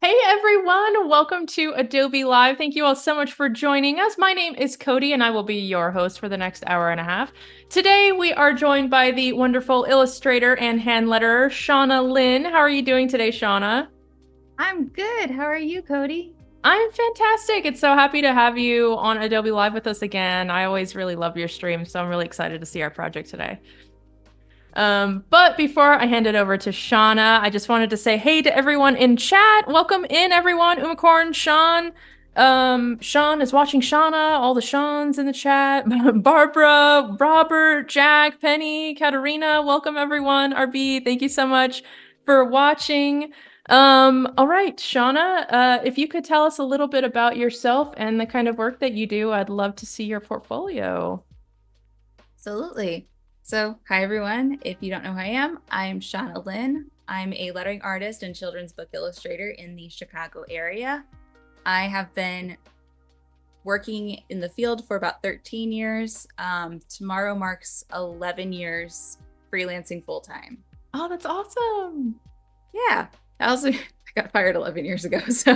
Hey everyone, welcome to Adobe Live. Thank you all so much for joining us. My name is Cody and I will be your host for the next hour and a half. Today we are joined by the wonderful illustrator and hand letterer, Shauna Lynn. How are you doing today, Shauna? I'm good. How are you, Cody? I'm fantastic. It's so happy to have you on Adobe Live with us again. I always really love your stream, so I'm really excited to see our project today. But before I hand it over to Shauna, I just wanted to say hey to everyone in chat. Welcome in, everyone. Umacorn, Sean. Sean is watching Shauna, all the Seans in the chat. Barbara, Robert, Jack, Penny, Katarina. Welcome, everyone. RB, thank you so much for watching. All right, Shauna, if you could tell us a little bit about yourself and the kind of work that you do, I'd love to see your portfolio. Absolutely. Hi everyone. If you don't know who I'm Shauna Lynn. I'm a lettering artist and children's book illustrator in the Chicago area. I have been working in the field for about 13 years. Tomorrow marks 11 years freelancing full time. Oh, that's awesome. Yeah. I got fired 11 years ago, so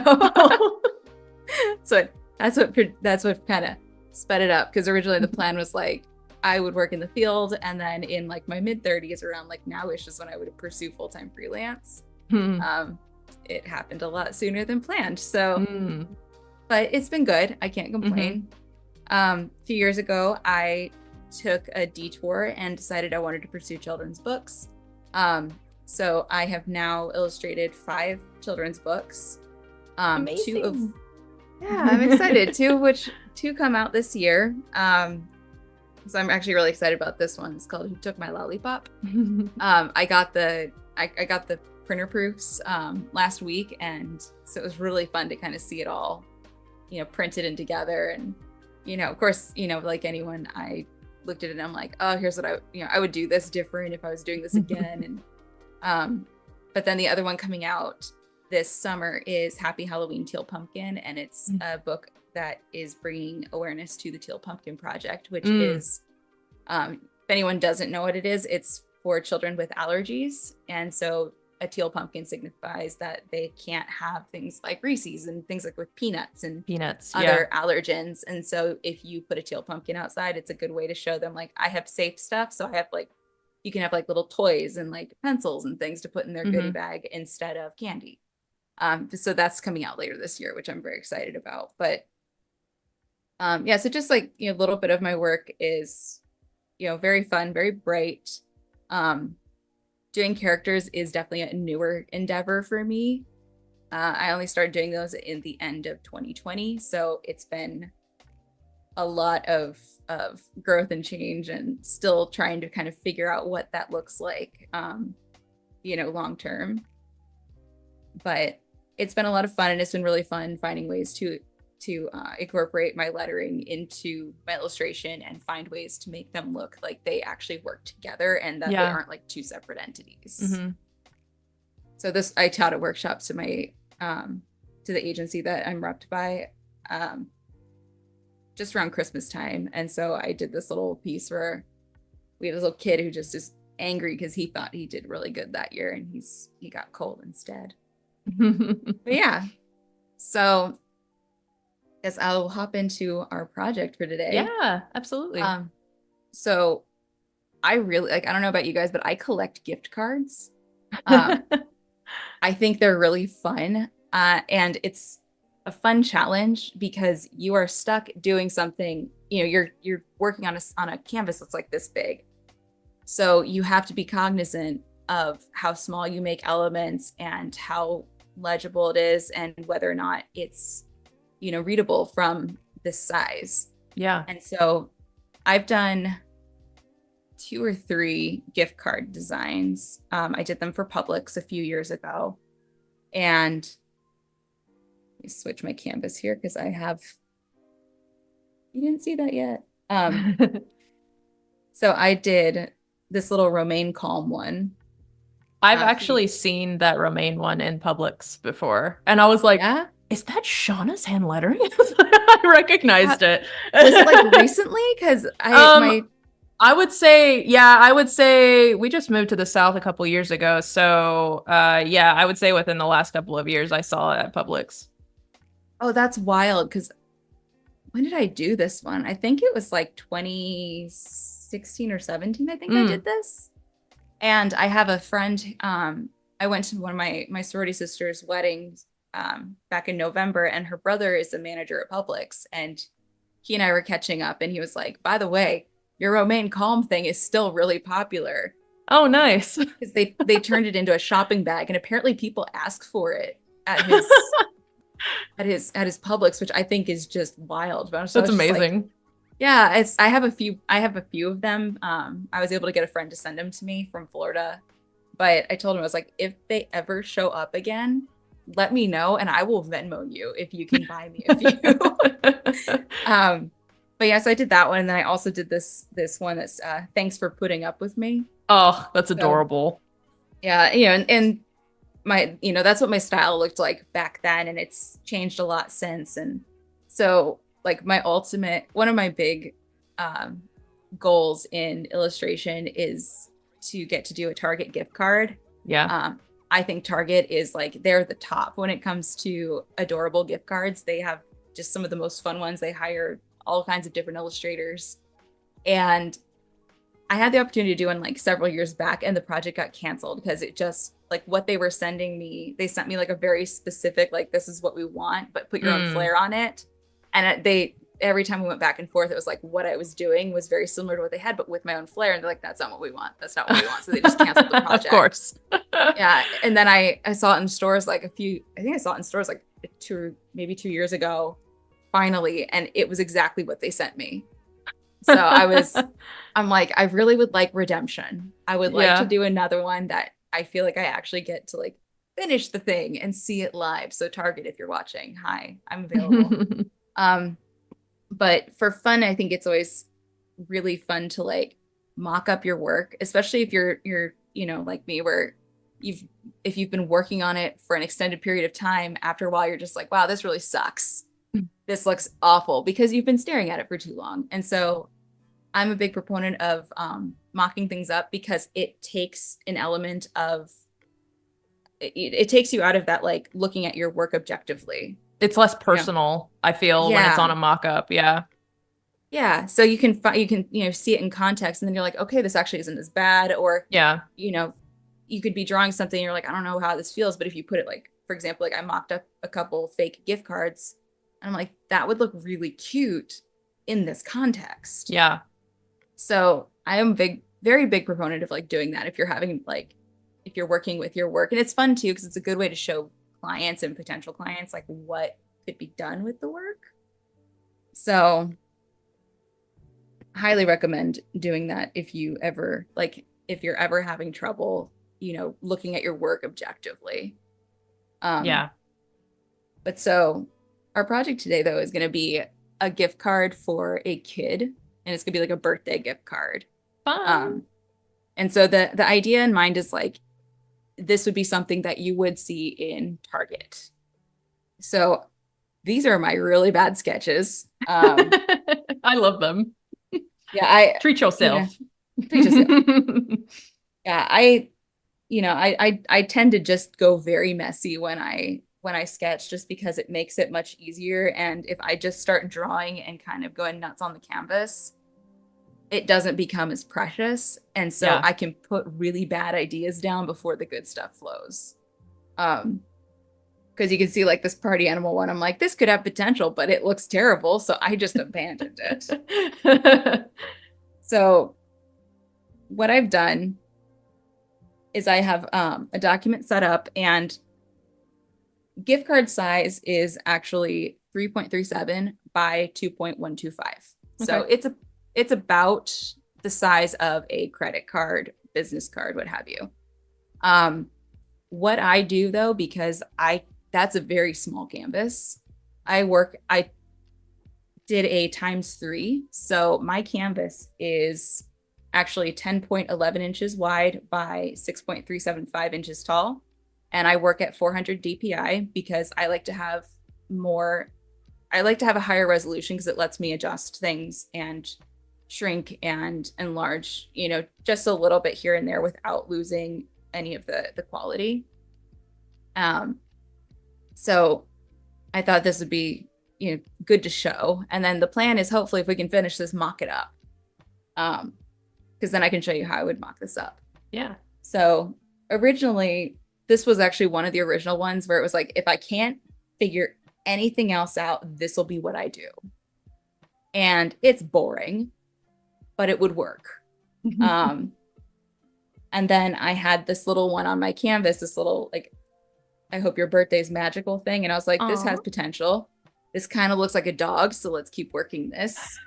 so that's what kind of sped it up, because originally the plan was like I would work in the field, and then in like my mid 30s, around like nowish, is when I would pursue full-time freelance. Hmm. It happened a lot sooner than planned, so Mm. but it's been good. I can't Hmm. complain. A few years ago, I took a detour and decided I wanted to pursue children's books. So I have now illustrated 5 children's books. Two of Amazing. Yeah, I'm excited. Two come out this year. So I'm actually really excited about this one. It's called "Who Took My Lollipop." I got the printer proofs last week, and so it was really fun to kind of see it all, printed and together. And of course, like anyone, I looked at it and I'm like, oh, here's what I would do this different if I was doing this again. And but then the other one coming out this summer is Happy Halloween Teal Pumpkin, and it's a book that is bringing awareness to the Teal Pumpkin Project, which Mm. is, if anyone doesn't know what it is, it's for children with allergies. And so a teal pumpkin signifies that they can't have things like Reese's and things like with peanuts and Peanuts, yeah. other allergens. And so if you put a teal pumpkin outside, it's a good way to show them, like, I have safe stuff. So I have like, you can have like little toys and like pencils and things to put in their goodie Hmm. bag instead of candy. So that's coming out later this year, which I'm very excited about. But yeah, so just like, a little bit of my work is, very fun, very bright. Um, Doing characters is definitely a newer endeavor for me. I only started doing those in the end of 2020, so it's been a lot of growth and change, and still trying to kind of figure out what that looks like, long term. But it's been a lot of fun, and it's been really fun finding ways to incorporate my lettering into my illustration and find ways to make them look like they actually work together and that they Yeah. aren't like two separate entities. Hmm. So this, I taught at workshops to my to the agency that I'm repped by, um, just around Christmas time. And so I did this little piece where we have this little kid who just is angry because he thought he did really good that year, and he got cold instead. But yeah, so I guess I'll hop into our project for today. Yeah, absolutely. Um, so I really like, I don't know about you guys, but I collect gift cards. Um, I think they're really fun. And it's a fun challenge because you are stuck doing something, you're working on a canvas that's like this big. So you have to be cognizant of how small you make elements and how legible it is, and whether or not it's, readable from this size. Yeah. And so I've done 2 or 3 gift card designs. I did them for Publix a few years ago. And let me switch my canvas here because you didn't see that yet. So I did this little Romaine Calm one. I've A few, actually seen that Romaine one in Publix before, and I was like, yeah. is that Shauna's hand lettering? I Uh, recognized it. was it like recently? Because I Um, my I would say we just moved to the South a couple years ago. So, yeah, I would say within the last couple of years, I saw it at Publix. Oh, that's wild. Because when did I do this one? I think it was like 2016 or 17. I think I Mm, did this. And I have a friend. I went to one of my sorority sisters' weddings back in November, and her brother is the manager at Publix, and he and I were catching up, and he was like, "By the way, your romaine calm thing is still really popular oh, nice. because they turned it into a shopping bag, and apparently people ask for it at his at his Publix, which I think is just wild." But so I That's was just like, amazing. yeah, it's I have a few of them. I was able to get a friend to send them to me from Florida. But I told him, I was like, if they ever show up again, let me know and I will Venmo you if you can buy me a few. um, but yeah, so I did that one. And then I also did this one that's thanks for putting up with me. Oh, that's So adorable. yeah, and my, that's what my style looked like back then, and it's changed a lot since. And so like one of my big um goals in illustration is to get to do a Target gift card. Yeah. Um, I think Target is like they're the top when it comes to adorable gift cards. They have just some of the most fun ones. They hire all kinds of different illustrators. And I had the opportunity to do one like several years back, and the project got canceled because it just like what they were sending me, they sent me like a very specific, like, this is what we want, but put your own Mm. flair on it. And they, every time we went back and forth, it was like what I was doing was very similar to what they had, but with my own flair. And they're like, that's not what we want. That's not what we want. So they just canceled the project. Of course. Yeah. And then I saw it in stores like I think I saw it in stores like maybe 2 years ago, finally. And it was exactly what they sent me. So I'm like, I really would like redemption. I would like to Yeah. do another one that I feel like I actually get to like finish the thing and see it live. So Target, if you're watching, hi, I'm available. Um, but for fun, I think it's always really fun to like mock up your work, especially if you're, like me, where you've if you've been working on it for an extended period of time, after a while, you're just like, wow, this really sucks. This looks awful because you've been staring at it for too long. And so I'm a big proponent of mocking things up because it takes an element of it takes you out of that like looking at your work objectively. It's less You know, personal, I feel, when it's on yeah, a mock-up. Yeah. yeah. So you can see it in context, and then you're like, okay, this actually isn't as bad. Or Yeah. you know, you could be drawing something, and you're like, I don't know how this feels, but if you put it like, for example, like I mocked up a couple fake gift cards, and I'm like, that would look really cute in this context. Yeah. So I am very big proponent of like doing that if you're having like if you're working with your work. And it's fun too because it's a good way to show clients and potential clients like what could be done with the work. So highly recommend doing that if you're ever having trouble, looking at your work objectively. Um, Yeah. but so our project today though is going to be a gift card for a kid, and it's going to be like a birthday gift card. Fun. Um, and so the idea in mind is like this would be something that you would see in Target. So these are my really bad sketches. I love them. Yeah, I Treat you know, yourself. treat yourself. Yeah, I tend to just go very messy when I sketch, just because it makes it much easier. And if I just start drawing and kind of going nuts on the canvas, it doesn't become as precious. And so Yeah. I can put really bad ideas down before the good stuff flows. Um, because you can see like this party animal one, I'm like, this could have potential, but it looks terrible. So I just abandoned it. So what I've done is I have a document set up, and gift card size is actually 3.37 by 2.125. So Okay. it's about the size of a credit card, business card, what have you. What I do though, because that's a very small canvas. I did a ×3. So my canvas is actually 10.11 inches wide by 6.375 inches tall. And I work at 400 DPI because I like to have a higher resolution because it lets me adjust things and shrink and enlarge, just a little bit here and there without losing any of the quality. So I thought this would be, good to show. And then the plan is hopefully if we can finish this, mock it up. Because then I can show you how I would mock this up. Yeah. So originally, this was actually one of the original ones where it was like, if I can't figure anything else out, this will be what I do. And it's boring, but it would work. And then I had this little one on my canvas, this little, like, I hope your birthday's magical thing. And I was like, this has potential. This kind of looks like a dog, so let's keep working this.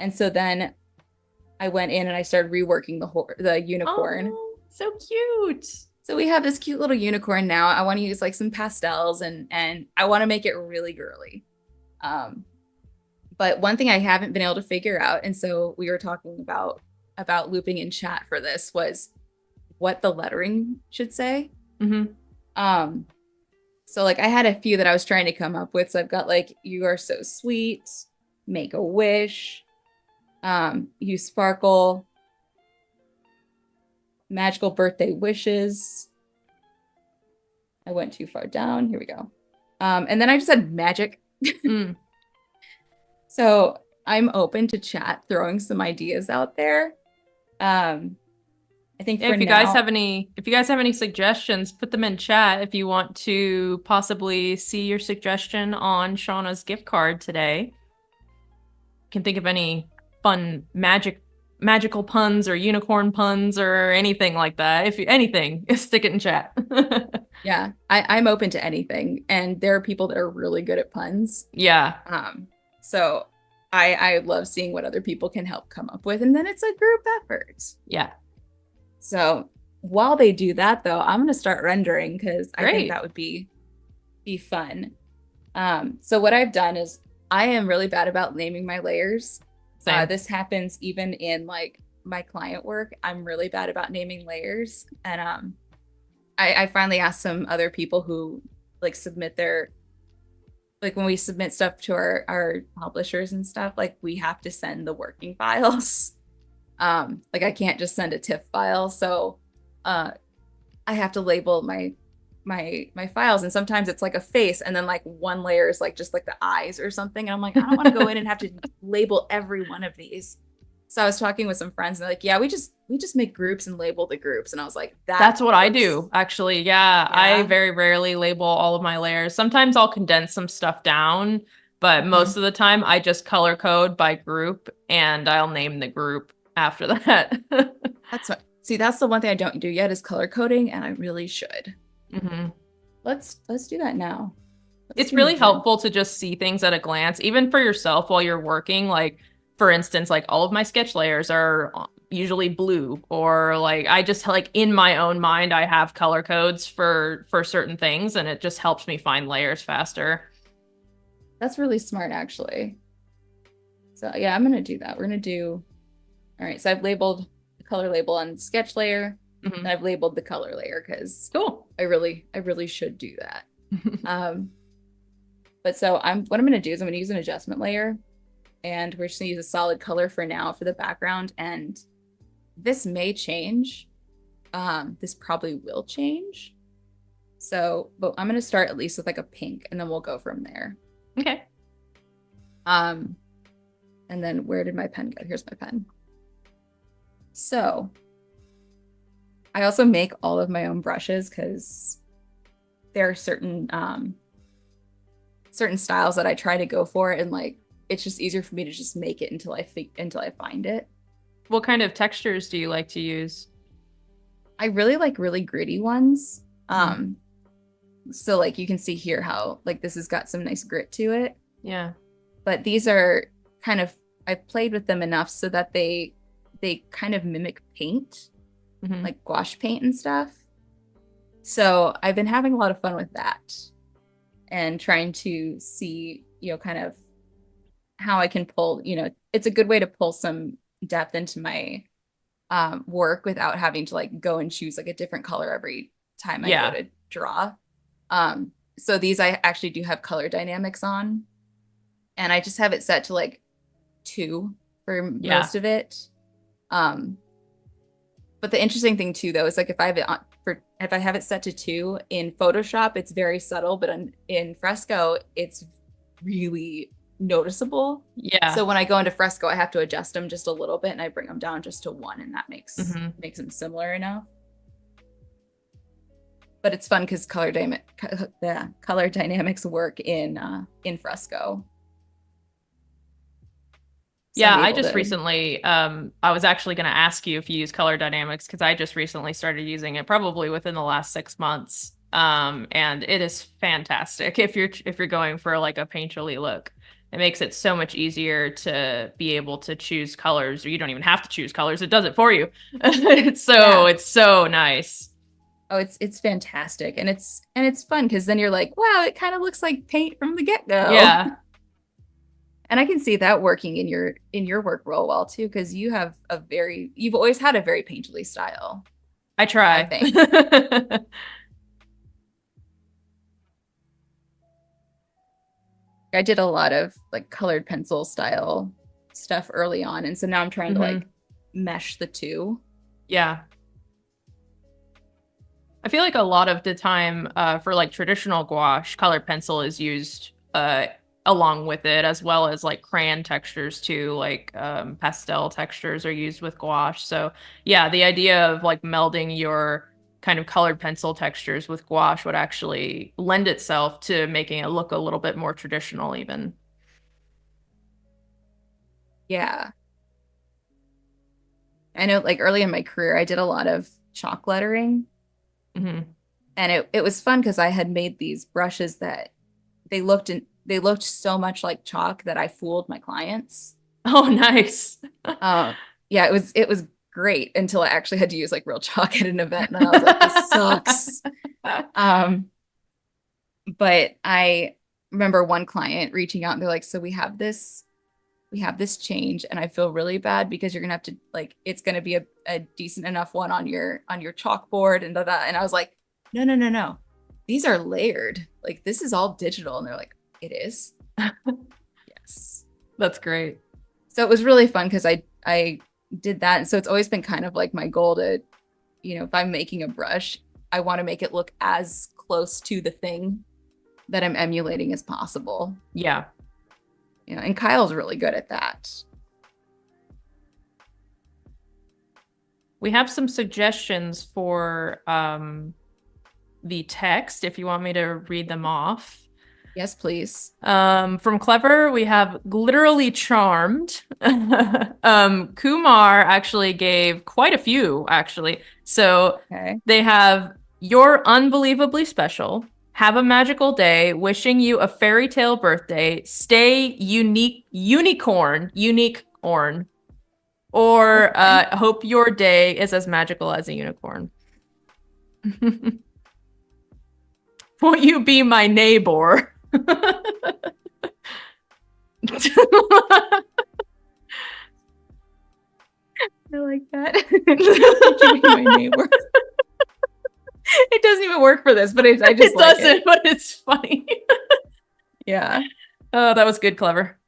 And so then I went in and I started reworking the unicorn. Oh, so cute. So we have this cute little unicorn now. I want to use like some pastels and I want to make it really girly. But one thing I haven't been able to figure out, and so we were talking about looping in chat for this, was what the lettering should say. So like I had a few that I was trying to come up with. So I've got like, you are so sweet, make a wish, you sparkle, magical birthday wishes. I went too far down. Here we go. And then I just had magic. So I'm open to chat throwing some ideas out there. I think if you guys have any suggestions, put them in chat if you want to possibly see your suggestion on Shauna's gift card today. Can think of any fun magical puns or unicorn puns or anything like that. If anything, stick it in chat. Yeah, I'm open to anything, and there are people that are really good at puns. Yeah. So I love seeing what other people can help come up with, and then it's a group effort. Yeah. So while they do that, though, I'm going to start rendering because I think that would be fun. So what I've done is I am really bad about naming my layers. This happens even in like my client work. I'm really bad about naming layers. And I finally asked some other people who like submit their, like when we submit stuff to our publishers and stuff, like we have to send the working files. Like I can't just send a TIFF file. So I have to label my files, and sometimes it's like a face and then like one layer is like just like the eyes or something, and I'm like, I don't want to go in and have to label every one of these. So I was talking with some friends and they're like, yeah, we just make groups and label the groups. And I was like, that's what I do actually. Yeah, I very rarely label all of my layers. Sometimes I'll condense some stuff down, but most of the time I just color code by group and I'll name the group after that. That's the one thing I don't do yet is color coding, and I really should. Let's do that now. It's really helpful to just see things at a glance, even for yourself while you're working. Like, for instance, like all of my sketch layers are usually blue, or like I just like in my own mind, I have color codes for certain things, and it just helps me find layers faster. That's really smart, actually. So yeah, I'm going to do that. We're going to do, all right. So I've labeled the color label on sketch layer. And I've labeled the color layer because I really should do that. But so what I'm going to do is I'm going to use an adjustment layer, and we're just going to use a solid color for now for the background. And this may change. This probably will change. So, but I'm going to start at least with like a pink, and then we'll go from there. Okay. And then where did my pen go? Here's my pen. So I also make all of my own brushes because there are certain styles that I try to go for, and like it's just easier for me to just make it until I find it. What kind of textures do you like to use? I really like really gritty ones. So like you can see here how like this has got some nice grit to it. Yeah. But these are kind of, I've played with them enough so that they kind of mimic paint. Like gouache paint and stuff. So I've been having a lot of fun with that and trying to see, kind of how I can pull, it's a good way to pull some depth into my work without having to like go and choose like a different color every time I go to draw. So these I actually do have color dynamics on, and I just have it set to like 2 for Yeah. most of it. But the interesting thing too, though, is like if I have it if I have it set to 2 in Photoshop, it's very subtle, but in Fresco, it's really noticeable. Yeah. So when I go into Fresco, I have to adjust them just a little bit, and I bring them down just to 1, and that makes them similar enough. But it's fun because color dynamics work in Fresco. So Yeah, I just recently, I was actually going to ask you if you use color dynamics because I just recently started using it probably within the last 6 months. And it is fantastic if you're going for like a painterly look. It makes it so much easier to be able to choose colors, or you don't even have to choose colors. It does it for you. It's so nice. Oh, it's fantastic. And it's fun because then you're like, wow, it kind of looks like paint from the get-go. Yeah. And I can see that working in your work real well too, because you've always had a very painterly style. I try. I think. I did a lot of like colored pencil style stuff early on, and so now I'm trying to like mesh the two. Yeah. I feel like a lot of the time for like traditional gouache, colored pencil is used along with it, as well as like crayon textures too, like pastel textures are used with gouache. So yeah, the idea of like melding your kind of colored pencil textures with gouache would actually lend itself to making it look a little bit more traditional even. Yeah. I know like early in my career, I did a lot of chalk lettering. And it was fun because I had made these brushes that they looked so much like chalk that I fooled my clients. Oh, nice. Yeah, it was great until I actually had to use like real chalk at an event, and then I was like, this sucks. But I remember one client reaching out and they're like, so we have this change, and I feel really bad because you're gonna have to like, it's gonna be a decent enough one on your chalkboard and that. And I was like, no, these are layered, like this is all digital. And they're like, it is. Yes, that's great. So it was really fun because I did that, and so it's always been kind of like my goal to, if I'm making a brush, I want to make it look as close to the thing that I'm emulating as possible. Yeah. And Kyle's really good at that. We have some suggestions for the text if you want me to read them off. Yes, please. From Clever, we have literally charmed. Kumar actually gave quite a few, actually. So they have you're unbelievably special. Have a magical day. Wishing you a fairy tale birthday. Stay unicorn. Or hope your day is as magical as a unicorn. Won't you be my neighbor? I like that. Won't you be my neighbor? It doesn't even work for this, but I just it like doesn't, but it's funny. Yeah. Oh, that was good, Clever.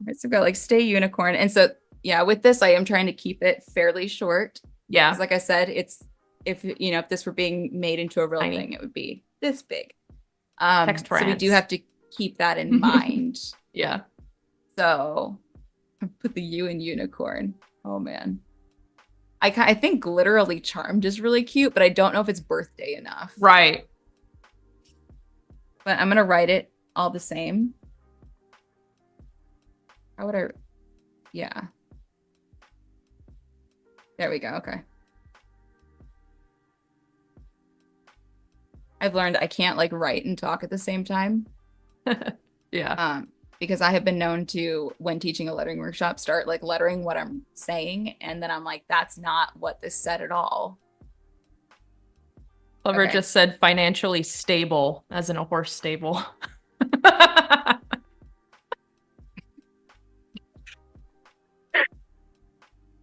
Right, so we've got like stay unicorn. And so yeah, with this, I am trying to keep it fairly short. Yeah. Because like I said, it's if this were being made into a real thing, it would be this big. Text so we do have to keep that in mind. Yeah. So put the U in unicorn. Oh man. I think literally charmed is really cute, but I don't know if it's birthday enough. Right. But I'm gonna write it all the same. How would I? Yeah. There we go. Okay. I've learned I can't like write and talk at the same time. Yeah. Because I have been known to, when teaching a lettering workshop, start like lettering what I'm saying, and then I'm like, that's not what this said at all. Clever just said financially stable, as in a horse stable.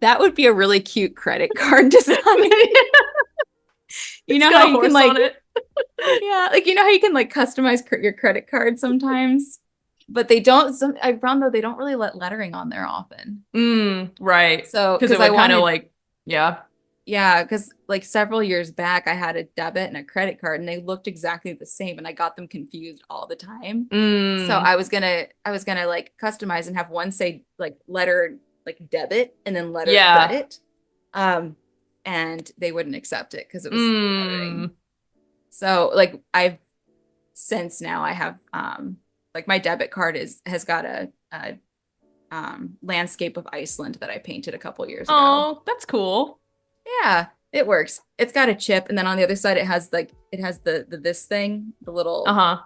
That would be a really cute credit card design. You know how you can like, yeah, like how you can like customize your credit card sometimes. but they don't, I found though they don't really let lettering on there often. Right. So, Because it because I would kind of wanted, like, yeah. yeah, because like several years back, I had a debit and a credit card, and they looked exactly the same, and I got them confused all the time. So Mm, I was gonna like customize and have one say like letter like debit and then letter yeah. credit, um, and they wouldn't accept it because it was lettering. Mm. So like I've since now I have like my debit card is has got a landscape of Iceland that I painted a couple years ago. Oh, that's cool. Yeah, it works. It's got a chip, and then on the other side, it has like it has the this thing, the little Uh-huh.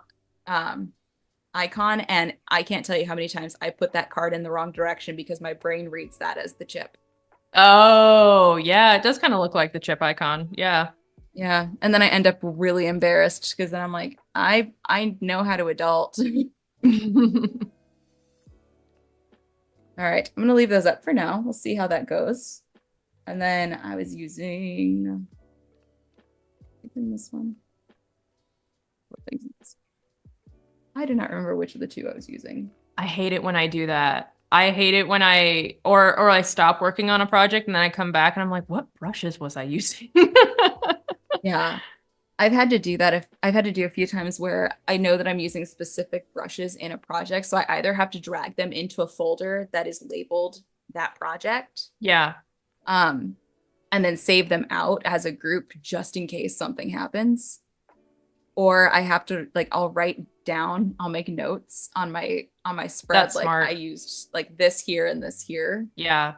um icon, and I can't tell you how many times I put that card in the wrong direction because my brain reads that as the chip. Oh, yeah, it does kind of look like the chip icon. Yeah. Yeah, and then I end up really embarrassed because then I'm like, I know how to adult. All right, I'm gonna leave those up for now. We'll see how that goes. And then I was using this one. I do not remember which of the two I was using. I hate it when I do that. I hate it when or I stop working on a project and then I come back and I'm like, what brushes was I using? Yeah, I've had to do that if I've had to do a few times where I know that I'm using specific brushes in a project. So I either have to drag them into a folder that is labeled that project, Yeah. um, and then save them out as a group just in case something happens. Or I have to like I'll write down, I'll make notes on my spread That's like I smart. used like this here and this here. Yeah.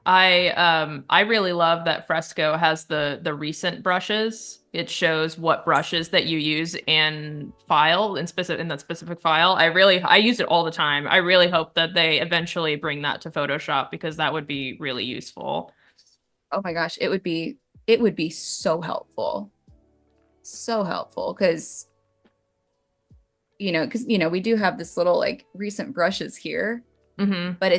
I really love that Fresco has the recent brushes. It shows what brushes that you use in file in that specific file. I use it all the time. I really hope that they eventually bring that to Photoshop because that would be really useful. Oh my gosh, it would be so helpful. So helpful because we do have this little like recent brushes here, Hmm. but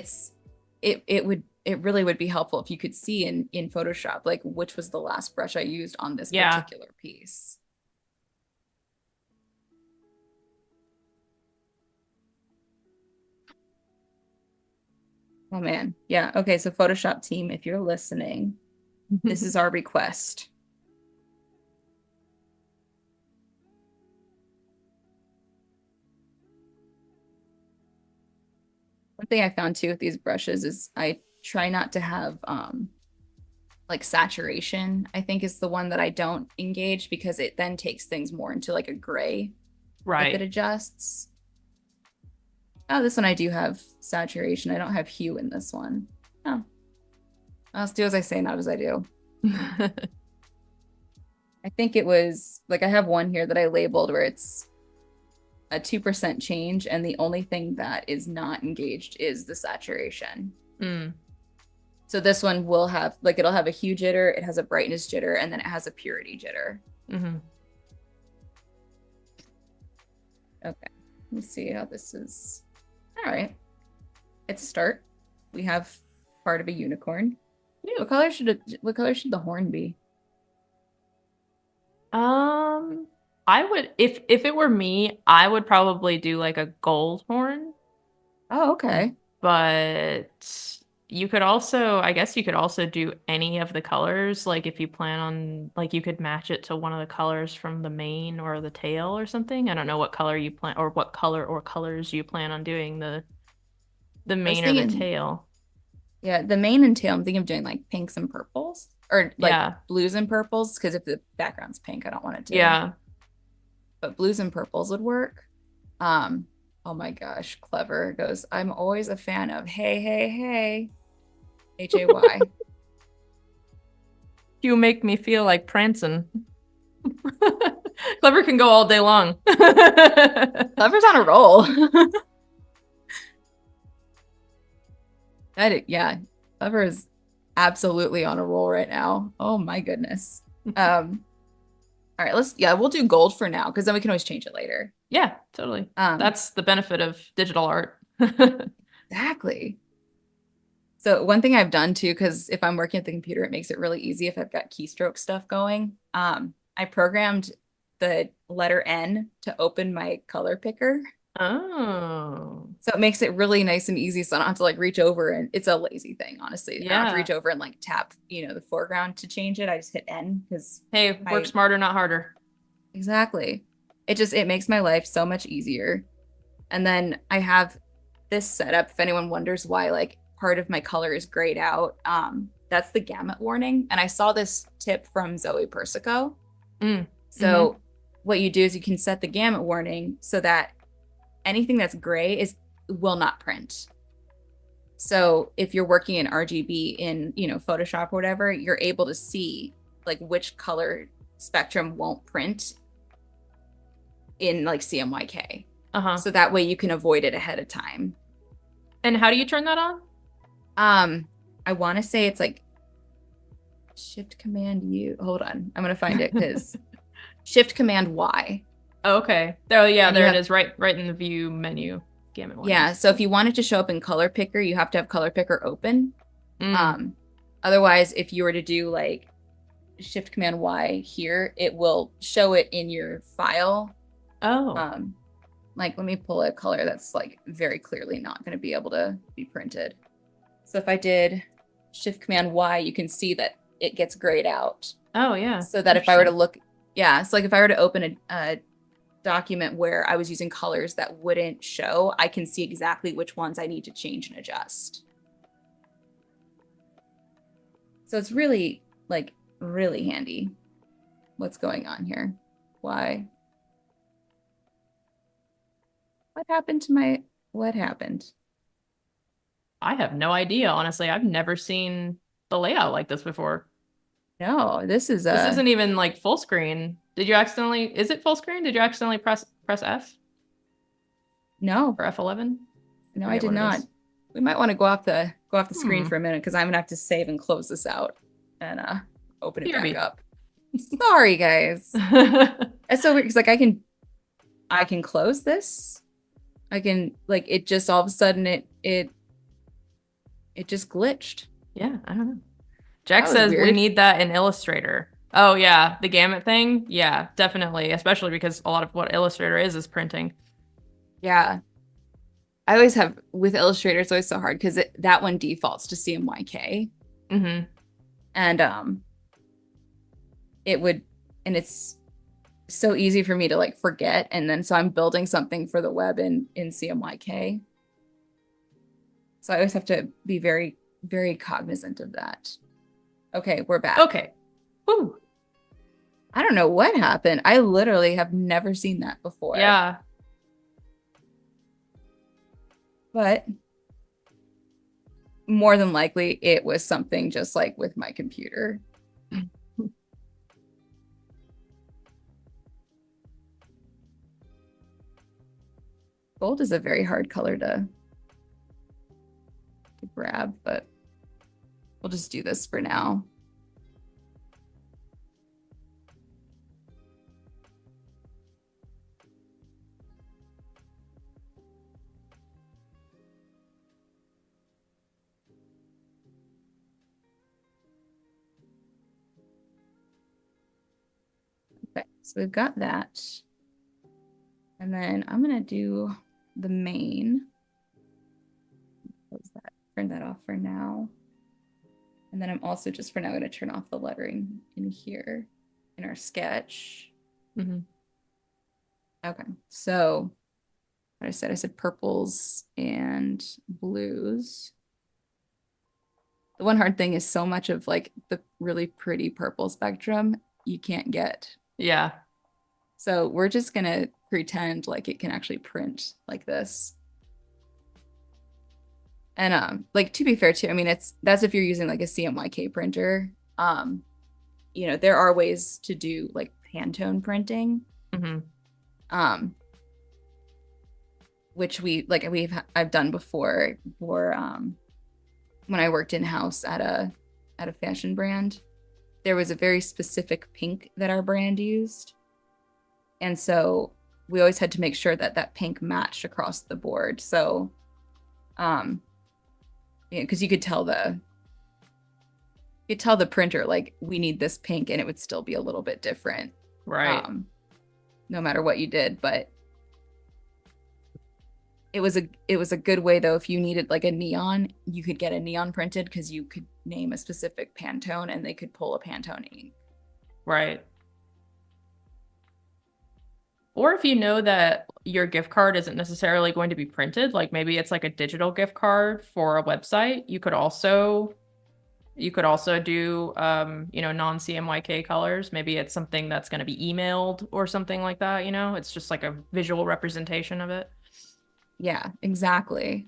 it really would be helpful if you could see in Photoshop like which was the last brush I used on this Yeah. particular piece. Oh man. Yeah. Okay, so Photoshop team, if you're listening, this is our request. One thing I found too with these brushes is I try not to have like saturation, I think is the one that I don't engage because it then takes things more into like a gray if it Right. adjusts. Oh, this one I do have saturation. I don't have hue in this one. Oh, I'll do as I say, not as I do. I think it was like I have one here that I labeled where it's a 2% change, and the only thing that is not engaged is the saturation. Mm. So this one will have like it'll have a hue jitter, it has a brightness jitter, and then it has a purity jitter. Hmm. Okay, let me see how this is. All right, it's a start. We have part of a unicorn. What color should the horn be? Um, I would if it were me, I would probably do like a gold horn, Oh, okay. but you could also, I guess you could also do any of the colors. Like if you plan on, like you could match it to one of the colors from the mane or the tail or something. I don't know what color you plan or what color or colors you plan on doing the I was mane or the thinking, tail. yeah, the mane and tail, I'm thinking of doing like pinks and purples or like Yeah. blues and purples because if the background's pink, I don't want it to. Yeah. But blues and purples would work. Um, oh my gosh, clever goes. I'm always a fan of hey, hey, hey, HAY. You make me feel like prancing. Clever can go all day long. Clever's on a roll. Yeah, Clever is absolutely on a roll right now. Oh my goodness. Um, all right, we'll do gold for now because then we can always change it later. Yeah, totally. Um, That's the benefit of digital art. exactly. So one thing I've done too, because if I'm working at the computer, it makes it really easy if I've got keystroke stuff going. I programmed the letter N to open my color picker. Oh, So it makes it really nice and easy. So I don't have to like reach over, and it's a lazy thing, honestly. I don't have to yeah. reach over and like tap, the foreground to change it. I just hit N because Hey, work I smarter, not harder. exactly. It makes my life so much easier. And then I have this setup. If anyone wonders why like part of my color is grayed out, that's the gamut warning. And I saw this tip from Zoe Persico. Mm. Mm-hmm. So what you do is you can set the gamut warning so that anything that's gray is will not print. So if you're working in RGB in, Photoshop or whatever, you're able to see like which color spectrum won't print in like CMYK. Uh-huh. So that way you can avoid it ahead of time. And how do you turn that on? I want to say it's like Shift Command U. Hold on. I'm going to find it because Shift Command Y. Oh, okay. Oh, yeah, And you there it have, is, right in the view menu. Gamut yeah. warnings. So if you want it to show up in Color Picker, you have to have Color Picker open. Mm. Um, Otherwise, if you were to do like Shift Command Y here, it will show it in your file. Oh. Um, like let me pull a color that's like very clearly not going to be able to be printed. So if I did Shift Command Y, you can see that it gets grayed out. Oh, yeah. So that if I were to look, yeah, it's like if I were to open a document where I was using colors that wouldn't show, I can see exactly which ones I need to change and adjust. So it's really like really handy. What's going on here? Why? What happened to what happened? I have no idea, honestly. I've never seen the layout like this before. No, this is This a isn't even like full screen. Did you accidentally, is it full screen? Did you accidentally press F no, or F11? no, I Forget did what it not. is. We might want to go off the screen Hmm. for a minute because I'm gonna have to save and close this out and open it back BRB. up. Sorry, guys. It's so weird because like I can close this. I can like it just all of a sudden it just glitched. Yeah, I don't know. Jack That was says we weird. need that in Illustrator. Oh yeah, the gamut thing. Yeah, definitely, especially because a lot of what Illustrator is printing. Yeah. I always have with Illustrator, it's always so hard because that one defaults to CMYK. Mm-hmm. And it would and it's so easy for me to like forget. And then so I'm building something for the web in CMYK. So I always have to be very, very cognizant of that. Okay, we're back. Okay. Woo. I don't know what happened. I literally have never seen that before. Yeah. But more than likely, it was something just like with my computer. Gold is a very hard color to grab, but we'll just do this for now. Okay, so we've got that. And then I'm gonna do the main. Close that, turn that off for now. And then I'm also just for now gonna turn off the lettering in here in our sketch. Mm-hmm. Okay, so what I said purples and blues. The one hard thing is so much of like the really pretty purple spectrum you can't get. Yeah. So we're just gonna pretend like it can actually print like this. And like to be fair too, I mean that's if you're using like a CMYK printer. There are ways to do like Pantone printing. Mm-hmm. Which I've done before for when I worked in-house at a fashion brand. There was a very specific pink that our brand used. And so we always had to make sure that that pink matched across the board. So, because you could tell the printer like we need this pink, and it would still be a little bit different, Right. no matter what you did. But it was a good way though. If you needed like a neon, you could get a neon printed because you could name a specific Pantone and they could pull a Pantone ink. Right. Or if you know that your gift card isn't necessarily going to be printed, like maybe it's like a digital gift card for a website, you could also do non-CMYK colors. Maybe it's something that's going to be emailed or something like that, It's just like a visual representation of it. Yeah, exactly.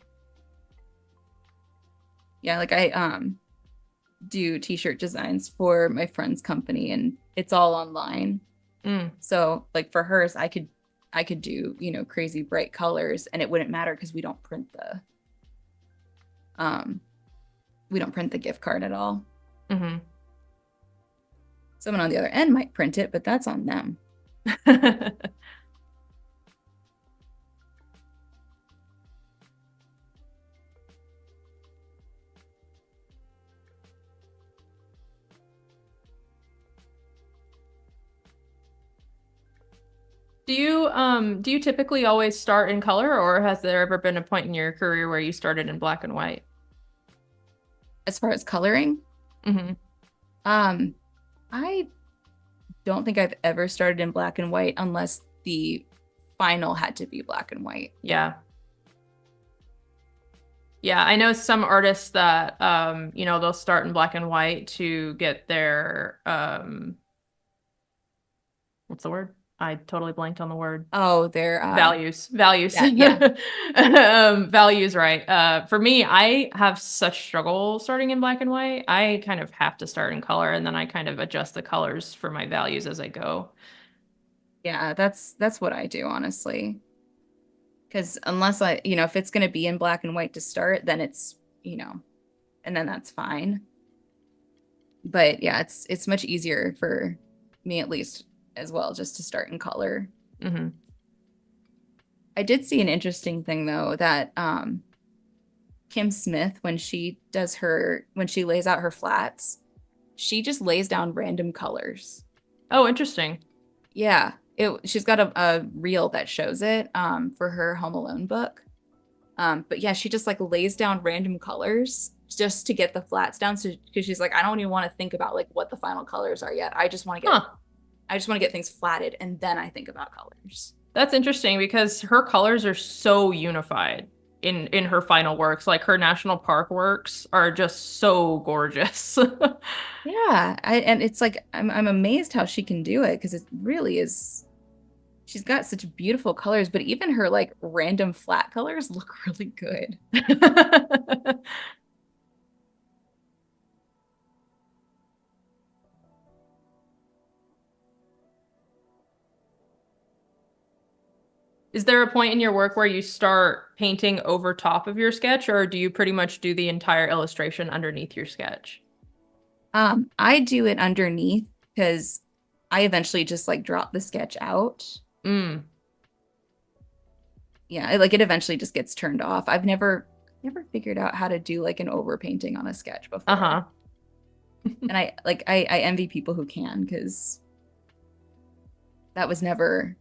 Yeah, like I do t-shirt designs for my friend's company and it's all online. Mm, So like for hers, I could do, crazy bright colors and it wouldn't matter because um we don't print the gift card at all. hmm Someone on the other end might print it, but that's on them. Do you typically always start in color, or has there ever been a point in your career where you started in black and white? As far as coloring, Hmm um, I don't think I've ever started in black and white unless the final had to be black and white. Yeah. Yeah, I know some artists that they'll start in black and white to get their what's the word? I totally blanked on the word. Oh, they're Values. yeah. Values, right. For me, I have such struggle starting in black and white. I kind of have to start in color and then I kind of adjust the colors for my values as I go. Yeah, that's what I do, honestly. Because unless if it's going to be in black and white to start, then and then that's fine. But yeah, it's much easier for me at least as well just to start in color. Hmm I did see an interesting thing though that Kim Smith when she lays out her flats, she just lays down random colors. Oh, interesting. Yeah, she's got a reel that shows it for her Home Alone book. But yeah, she just like lays down random colors just to get the flats down. So because she's like, I don't even want to think about like what the final colors are yet. Huh. I just want to get things flatted and then I think about colors. That's interesting because her colors are so unified in her final works. Like her national park works are just so gorgeous. Yeah, and it's like I'm amazed how she can do it because it really is. She's got such beautiful colors, but even her like random flat colors look really good. Is there a point in your work where you start painting over top of your sketch, or do you pretty much do the entire illustration underneath your sketch? I do it underneath because I eventually just like drop the sketch out. Mm. Yeah, it eventually just gets turned off. I've never figured out how to do like an overpainting on a sketch before. Uh-huh. And I envy people who can because that was never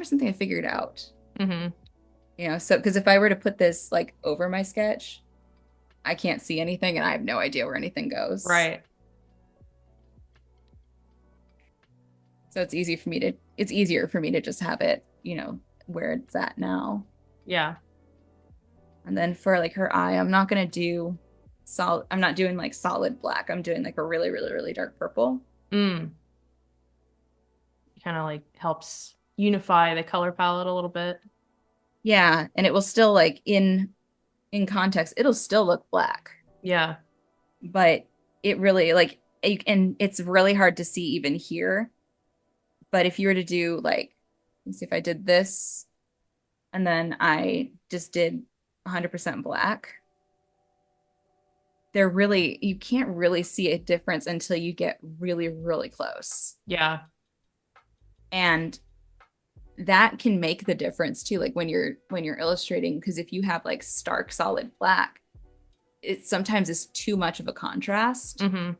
something I figured out. hmm So because if I were to put this like over my sketch, I can't see anything and I have no idea where anything goes. Right. So it's easier for me to just have it, where it's at now. Yeah. And then for like her eye, I'm not doing like solid black. I'm doing like a really, really, really dark purple. Mm. Kind of like helps unify the color palette a little bit. Yeah. And it will still like in context, it'll still look black. Yeah. But it really like and it's really hard to see even here. But if you were to do like, let's see if I did this and then I just did 100% black, you can't really see a difference until you get really, really close. Yeah. And that can make the difference too, like when you're illustrating, because if you have like stark solid black, it sometimes is too much of a contrast hmm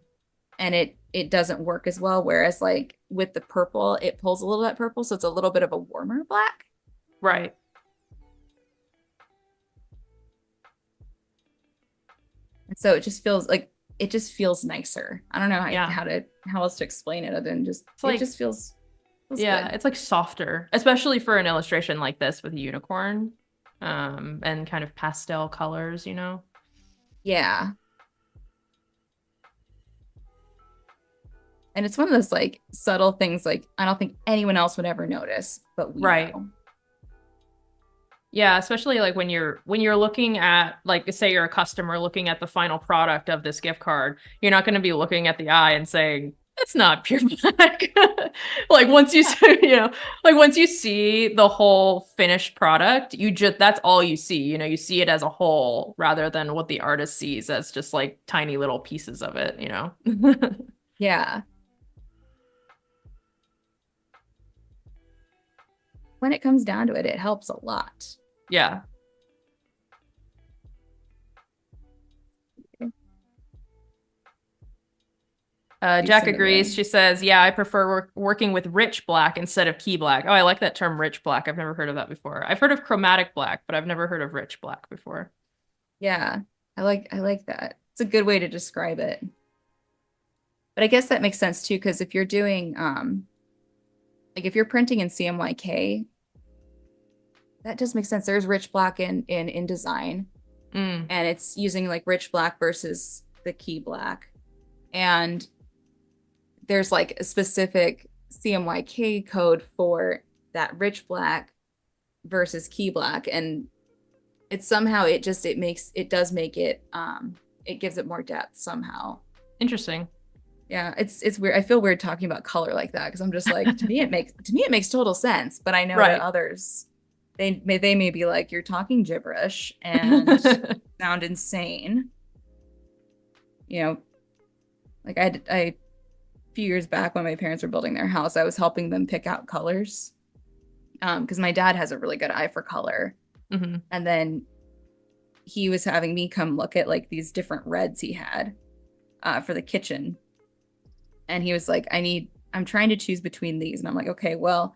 and it doesn't work as well. Whereas like with the purple, it pulls a little bit purple, so it's a little bit of a warmer black. Right. So it just feels nicer. I don't know Yeah. how else to explain it other than just It's it like, just feels yeah, good. it's like softer, especially for an illustration like this with a unicorn, and kind of pastel colors, you know? Yeah. And it's one of those like subtle things like I don't think anyone else would ever notice, but we Right. know. Yeah, especially like when you're looking at like say you're a customer looking at the final product of this gift card, you're not going to be looking at the eye and saying it's not pure black. Like once you Yeah. see, you know, like once you see the whole finished product, you just that's all you see, you know, you see it as a whole rather than what the artist sees as just like tiny little pieces of it, you know. Yeah. When it comes down to it, it helps a lot. Yeah. Do Jack some of agrees. the She says, "Yeah, I prefer working with rich black instead of key black." Oh, I like that term, rich black. I've never heard of that before. I've heard of chromatic black, but I've never heard of rich black before. Yeah. I like that. It's a good way to describe it. But I guess that makes sense too, because if you're doing like if you're printing in CMYK, that does make sense. There's rich black in InDesign, Mm, and it's using like rich black versus the key black. And there's like a specific CMYK code for that rich black versus key black. And it's somehow it does make it it gives it more depth somehow. interesting. Yeah, it's weird. I feel weird talking about color like that because I'm just like to me it makes total sense, but I know to Right. others they may be like you're talking gibberish and sound insane. You know, like a few years back when my parents were building their house, I was helping them pick out colors. Because my dad has a really good eye for color. Hmm. And then he was having me come look at like these different reds he had for the kitchen. And he was like, I'm trying to choose between these. And I'm like, okay, well,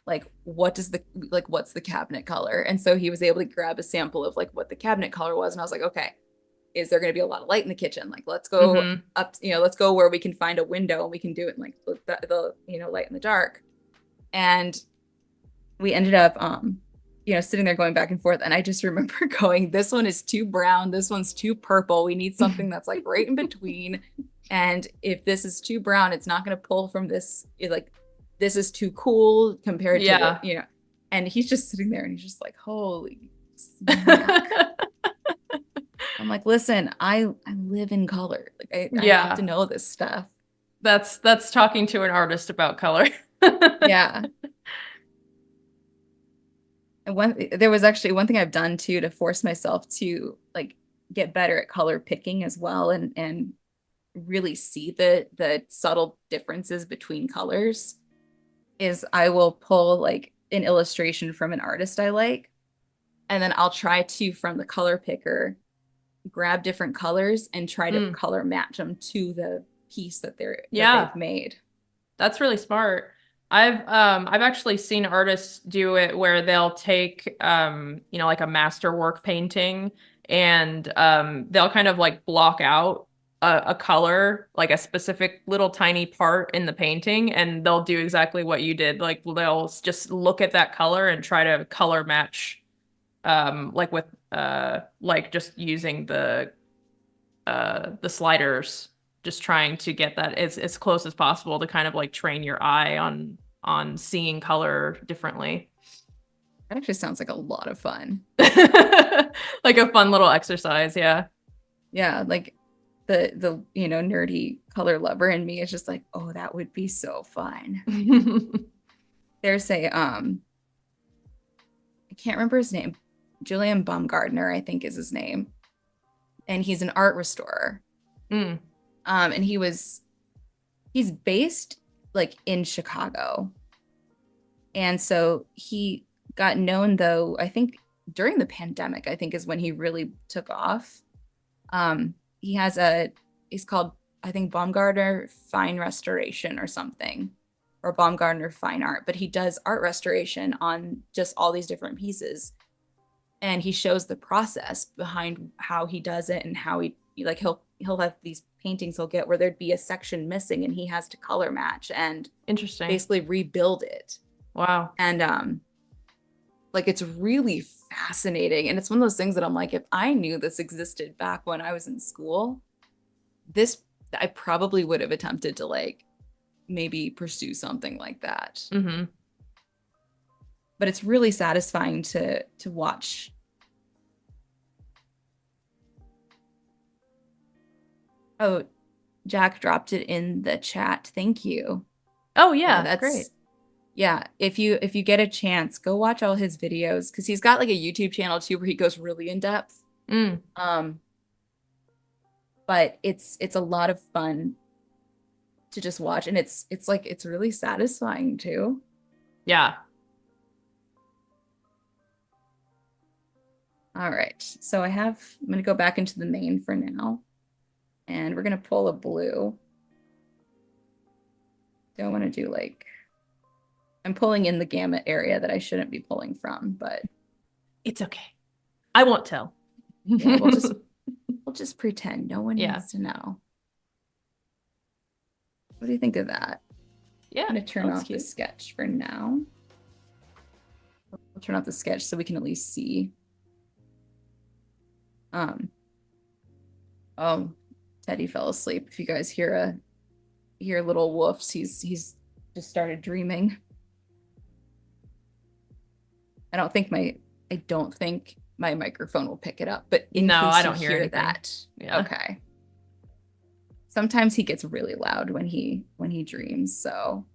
like what's the cabinet color? And so he was able to grab a sample of like what the cabinet color was. And I was like, okay, is there going to be a lot of light in the kitchen? Like, let's go Hmm. up, let's go where we can find a window and we can do it in like the light in the dark. And we ended up sitting there going back and forth, and I just remember going, this one is too brown, this one's too purple, we need something that's like right in between. And if this is too brown, it's not going to pull from this, like this is too cool compared to Yeah. and he's just sitting there and he's just like, holy smack. I'm like, listen, I live in color, like I have to Yeah. know this stuff. That's talking to an artist about color. Yeah. And there was actually one thing I've done too to force myself to like get better at color picking as well, and really see the subtle differences between colors is I will pull like an illustration from an artist I like, and then I'll try to from the color picker grab different colors and try to Mm, color match them to the piece that yeah. they've made. That's really smart. I've actually seen artists do it where they'll take you know like a masterwork painting and they'll kind of like block out a color, like a specific little tiny part in the painting, and they'll do exactly what you did. Like they'll just look at that color and try to color match like with like just using the sliders, just trying to get that as close as possible to kind of like train your eye on seeing color differently. That actually sounds like a lot of fun. Like a fun little exercise, yeah. Yeah, like the nerdy color lover in me is just like, oh, that would be so fun. There's a I can't remember his name. Julian Baumgartner, I think is his name. And he's an art restorer. Mm, And he's based like in Chicago. And so he got known though, I think during the pandemic, I think is when he really took off. He has he's called, I think, Baumgartner Fine Restoration or something, or Baumgartner Fine Art, but he does art restoration on just all these different pieces. And he shows the process behind how he does it and how he like he'll have these paintings he'll get where there'd be a section missing and he has to color match and Interesting. basically rebuild it. Wow. And like it's really fascinating. And it's one of those things that I'm like, if I knew this existed back when I was in school, this I probably would have attempted to like maybe pursue something like that. Mm-hmm. But it's really satisfying to watch. Oh, Jack dropped it in the chat. Thank you. Oh Yeah, yeah, great. that's yeah. If you get a chance, go watch all his videos because he's got like a YouTube channel too where he goes really in depth. Mm. But it's a lot of fun to just watch, and it's like it's really satisfying too. Yeah. All right, so I'm gonna go back into the main for now, and we're gonna pull a blue. Don't want to do like I'm pulling in the gamut area that I shouldn't be pulling from, but It's okay. I won't tell. yeah, we'll just pretend no one Yeah. needs to know. What do you think of that? Yeah. I'm gonna turn That's off the cute. sketch for now. I'll turn off the sketch so we can at least see. Oh, Teddy fell asleep. If you guys hear little woofs, he's just started dreaming. I don't think my microphone will pick it up, but in No, case I you don't hear hear anything. that, Yeah. okay. Sometimes he gets really loud when he dreams, so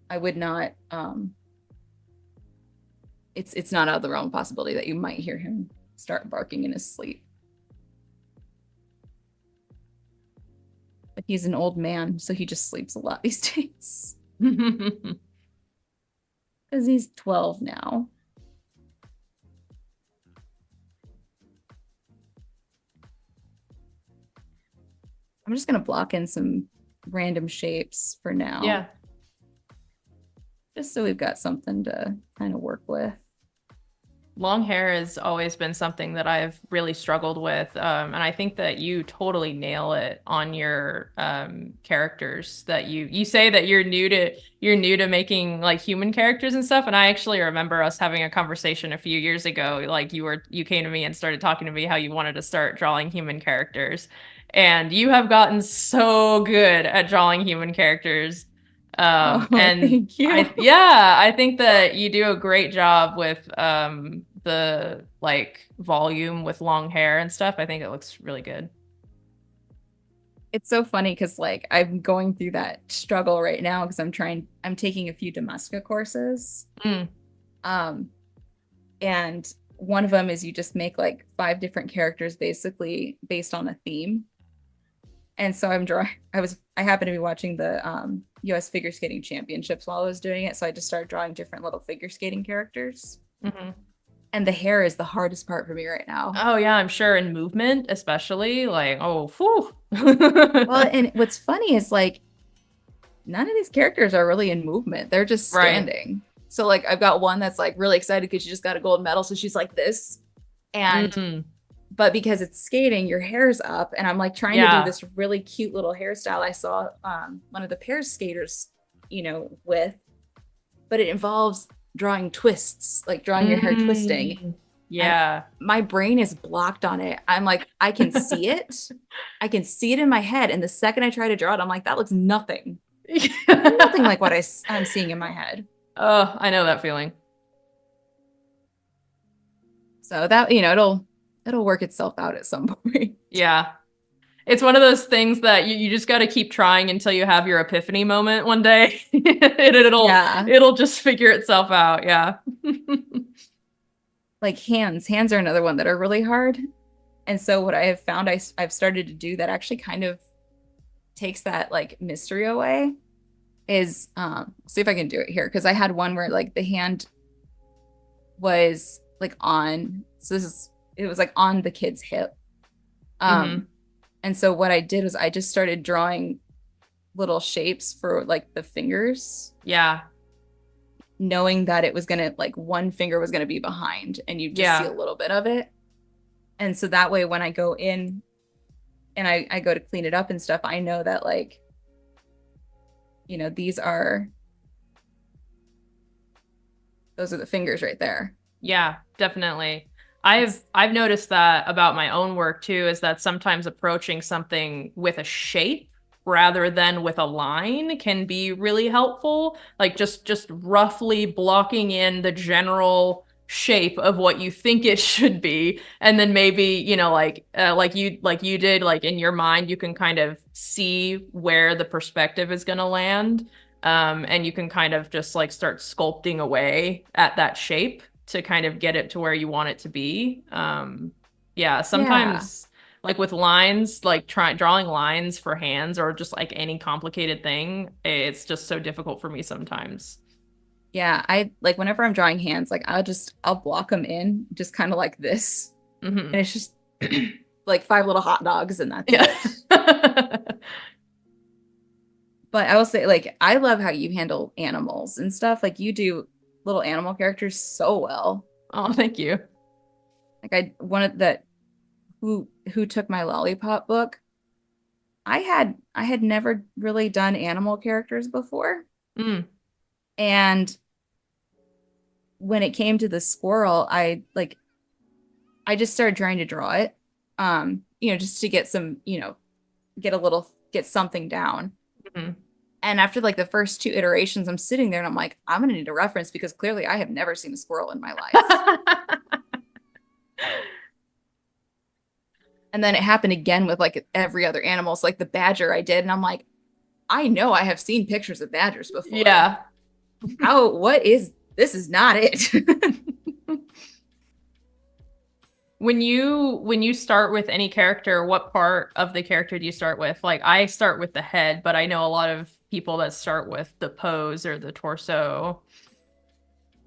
I would not it's not out of the realm of possibility that you might hear him start barking in his sleep. But he's an old man, so he just sleeps a lot these days. Because he's 12 now. I'm just going to block in some random shapes for now. Yeah. Just so we've got something to kind of work with. Long hair has always been something that I've really struggled with. And I think that you totally nail it on your characters that you say that you're new to making like human characters and stuff. And I actually remember us having a conversation a few years ago. Like you came to me and started talking to me how you wanted to start drawing human characters. And you have gotten so good at drawing human characters. And Thank you. I think that you do a great job with the like volume with long hair and stuff. I think it looks really good. It's so funny because like I'm going through that struggle right now because I'm taking a few Damascus courses. Mm. And one of them is you just make like 5 different characters basically based on a theme. And so I happened to be watching the US Figure Skating Championships while I was doing it. So I just started drawing different little figure skating characters. Mm-hmm. And the hair is the hardest part for me right now. Oh yeah, I'm sure in movement, especially like, oh, whew. Well, and what's funny is like none of these characters are really in movement. They're just standing. Right. So like I've got one that's like really excited because she just got a gold medal. So she's like this. And but because it's skating, your hair's up. And I'm like trying to do this really cute little hairstyle I saw one of the pairs skaters, with, but it involves drawing twists, like drawing your hair twisting. Yeah. And my brain is blocked on it. I'm like, I can see it. I can see it in my head. And the second I try to draw it, I'm like, that looks nothing. Nothing like what I'm seeing in my head. Oh, I know that feeling. So that, it'll work itself out at some point. Yeah. It's one of those things that you just got to keep trying until you have your epiphany moment one day. It'll just figure itself out. Yeah. Like hands are another one that are really hard. And so what I have found I've started to do that actually kind of takes that like mystery away is see if I can do it here, because I had one where like the hand was like on, so it was like on the kid's hip. And so what I did was I just started drawing little shapes for like the fingers. Yeah. Knowing that it was gonna, like, one finger was gonna be behind and you just see a little bit of it. And so that way when I go in and I go to clean it up and stuff, I know that like, those are the fingers right there. Yeah, definitely. It's I've noticed that about my own work too, is that sometimes approaching something with a shape rather than with a line can be really helpful. Like just roughly blocking in the general shape of what you think it should be, and then maybe, like you did, like in your mind, you can kind of see where the perspective is going to land. And you can kind of just like start sculpting away at that shape to kind of get it to where you want it to be. Yeah, yeah. sometimes like with lines, like drawing lines for hands or just like any complicated thing, it's just so difficult for me sometimes. Yeah, I like whenever I'm drawing hands, like I'll block them in just kind of like this. Hmm. And it's just like five little hot dogs and that's Yeah. it. But I will say, like, I love how you handle animals and stuff. Like you do little animal characters so well. Oh, thank you. Like I wanted that who took my lollipop book. I had never really done animal characters before. Mm, And when it came to the squirrel, I just started trying to draw it. Just to get some, get something down. mhm. And after like the first two iterations, I'm sitting there and I'm like, I'm gonna need a reference because clearly I have never seen a squirrel in my life. And then it happened again with like every other animal. So like the badger I did, and I'm like, I know I have seen pictures of badgers before. Yeah. What is this is not it. When you start with any character, what part of the character do you start with? Like I start with the head, but I know a lot of people that start with the pose or the torso.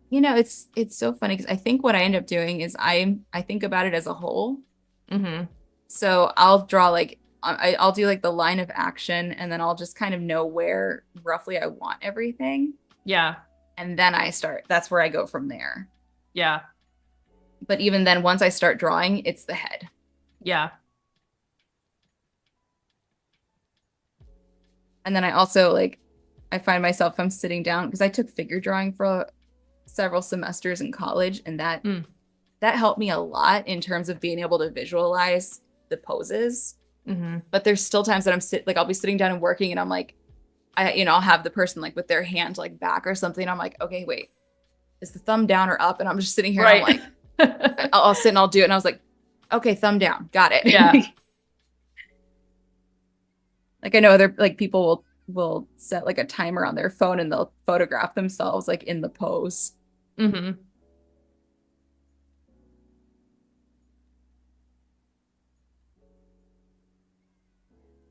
It's so funny because I think what I end up doing is I think about it as a whole. Hmm. So I'll draw like I'll do like the line of action and then I'll just kind of know where roughly I want everything. Yeah. And then that's where I go from there. Yeah. But even then, once I start drawing, it's the head. Yeah. And then I also like, I find myself, if I'm sitting down, because I took figure drawing for several semesters in college, and that Mm. that helped me a lot in terms of being able to visualize the poses. Hmm. But there's still times that I'll be sitting down and working, and I'm like, I'll have the person like with their hand like back or something. I'm like, okay, wait, is the thumb down or up? And I'm just sitting here and I'm Right. like, I'll sit and I'll do it. And I was like, okay, thumb down, got it. Yeah. Like I know other like people will set like a timer on their phone and they'll photograph themselves like in the pose. Hmm.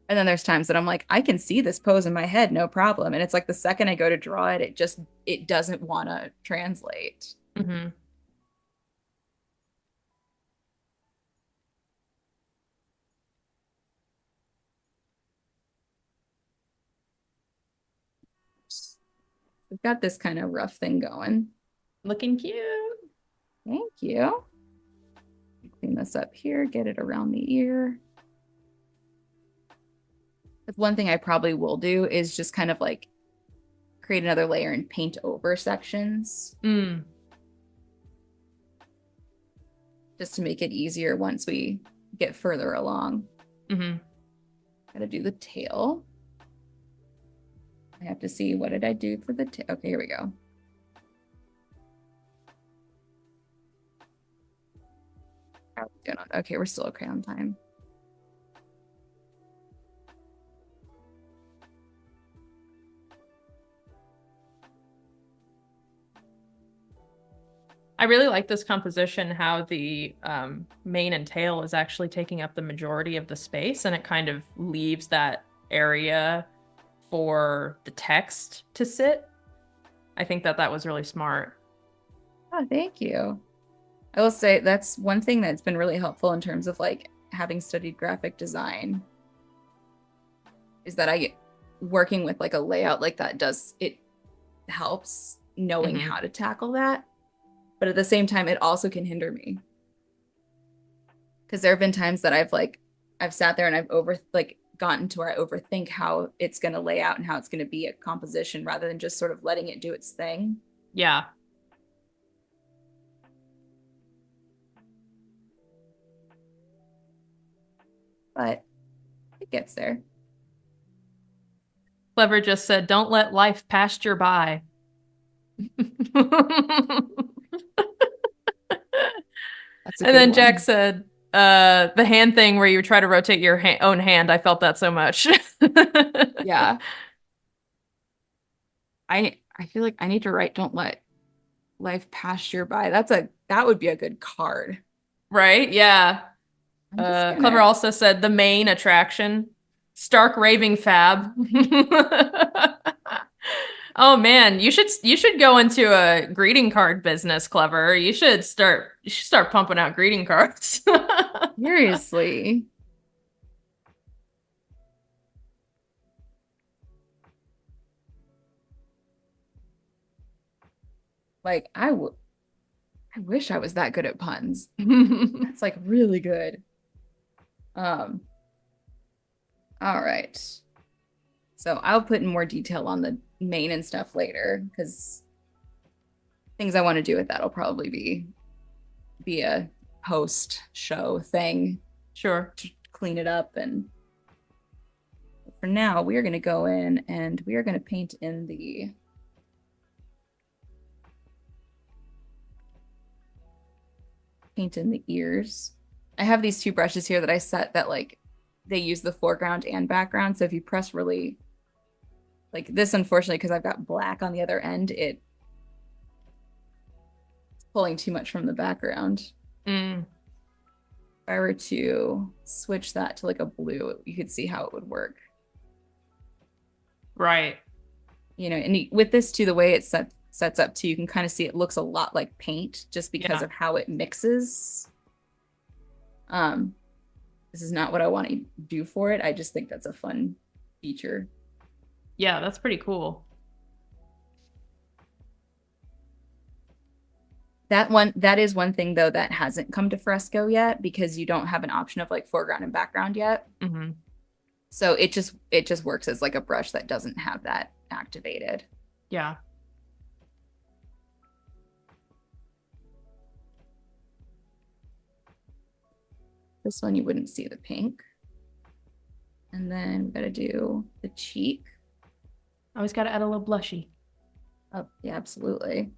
And then there's times that I'm like, I can see this pose in my head, no problem. And it's like the second I go to draw it, it doesn't want to translate. Hmm. We've got this kind of rough thing going. Looking cute. Thank you. Clean this up here, get it around the ear. One thing I probably will do is just kind of like create another layer and paint over sections Mm. just to make it easier once we get further along. Hmm. Gotta do the tail. I have to see, what did I do for the tail? Okay, here we go. How are we doing okay, we're still okay on time. I really like this composition, how the mane and tail is actually taking up the majority of the space, and it kind of leaves that area for the text to sit. I think that was really smart. Oh, thank you. I will say that's one thing that's been really helpful in terms of like having studied graphic design is that working with like a layout like that it helps knowing Hmm. how to tackle that. But at the same time, it also can hinder me. Because there have been times that I've like I've sat there and I've gotten to where I overthink how it's going to lay out and how it's going to be a composition rather than just sort of letting it do its thing. Yeah. But it gets there. Clever just said, don't let life pasture by. That's a And good then one. Jack said, the hand thing where you try to rotate your own hand. I felt that so much. Yeah. I feel like I need to write "Don't let life pass you by." That would be a good card. Right? Yeah. I'm just Clever gonna. also said the main attraction, stark raving fab. Oh man, you should go into a greeting card business, Clever. You should start pumping out greeting cards. Seriously. Like I wish I was that good at puns. That's like really good. Um, all right. So I'll put in more detail on the main and stuff later because things I want to do with that'll probably be a post show thing Sure. to clean it up. And for now, we are going to go in and we are going to paint in the ears. I have these two brushes here that I set that like they use the foreground and background. So if you press really like this, unfortunately, because I've got black on the other end, it's pulling too much from the background. Mm. If I were to switch that to like a blue, you could see how it would work. Right. You know, and with this too, the way it sets up too, you can kind of see it looks a lot like paint just because of how it mixes. This is not what I want to do for it. I just think that's a fun feature. Yeah, that's pretty cool. That is one thing though that hasn't come to Fresco yet because you don't have an option of like foreground and background yet. Mm-hmm. So it just works as like a brush that doesn't have that activated. Yeah. This one you wouldn't see the pink. And then we gotta do the cheek. Always got to add a little blushy. Oh, yeah, absolutely.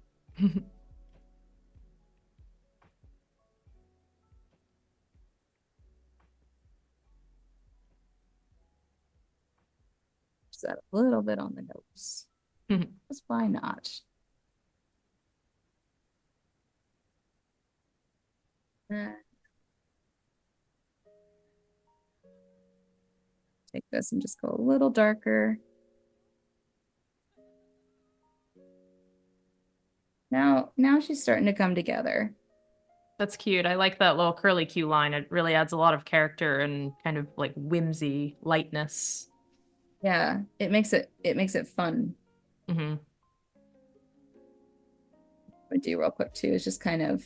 Just add a little bit on the nose. Because why not? Take this and just go a little darker. Now she's starting to come together. That's cute. I like that little curly Q line. It really adds a lot of character and kind of like whimsy, lightness. Yeah, it makes it fun. Mm-hmm. What I do real quick too is just kind of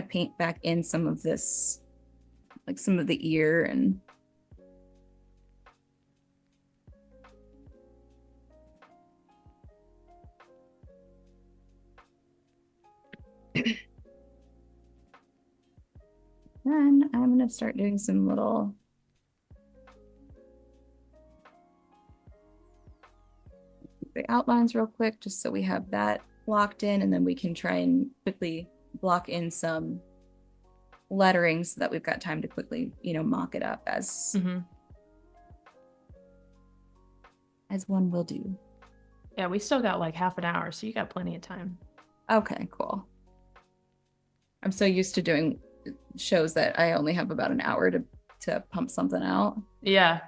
paint back in some of this, like some of the ear and then I'm gonna start doing some little the outlines real quick, just so we have that blocked in, and then we can try and quickly block in some lettering so that we've got time to quickly, mock it up as one will do. Yeah, we still got like half an hour, so you got plenty of time. Okay, cool. I'm so used to doing shows that I only have about an hour to pump something out. Yeah.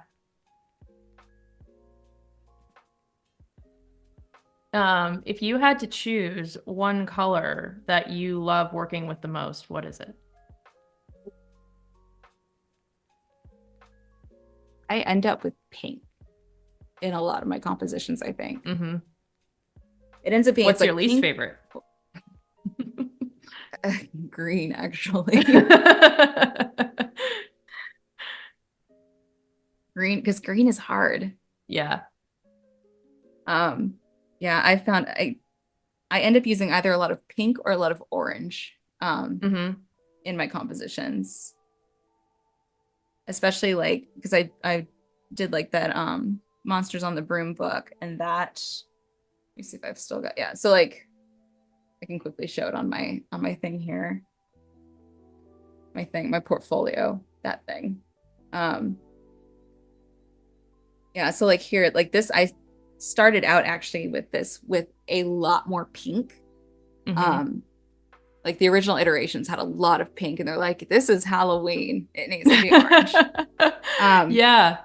If you had to choose one color that you love working with the most, what is it? I end up with pink in a lot of my compositions, I think. Mm-hmm. It ends up being What's like your least pink, favorite? green, actually. green, because green is hard. Yeah. Yeah, I found I end up using either a lot of pink or a lot of orange Mm-hmm. in my compositions. Especially like because I did like that Monsters on the Broom book, and that, let me see if I've still got, yeah. So like I can quickly show it on my thing here. My portfolio, that thing. Um yeah, so like here, like this, I started out actually with this with a lot more pink. Mm-hmm. Um like the original iterations had a lot of pink, and they're like, this is Halloween. It needs to be orange. Um, Yeah.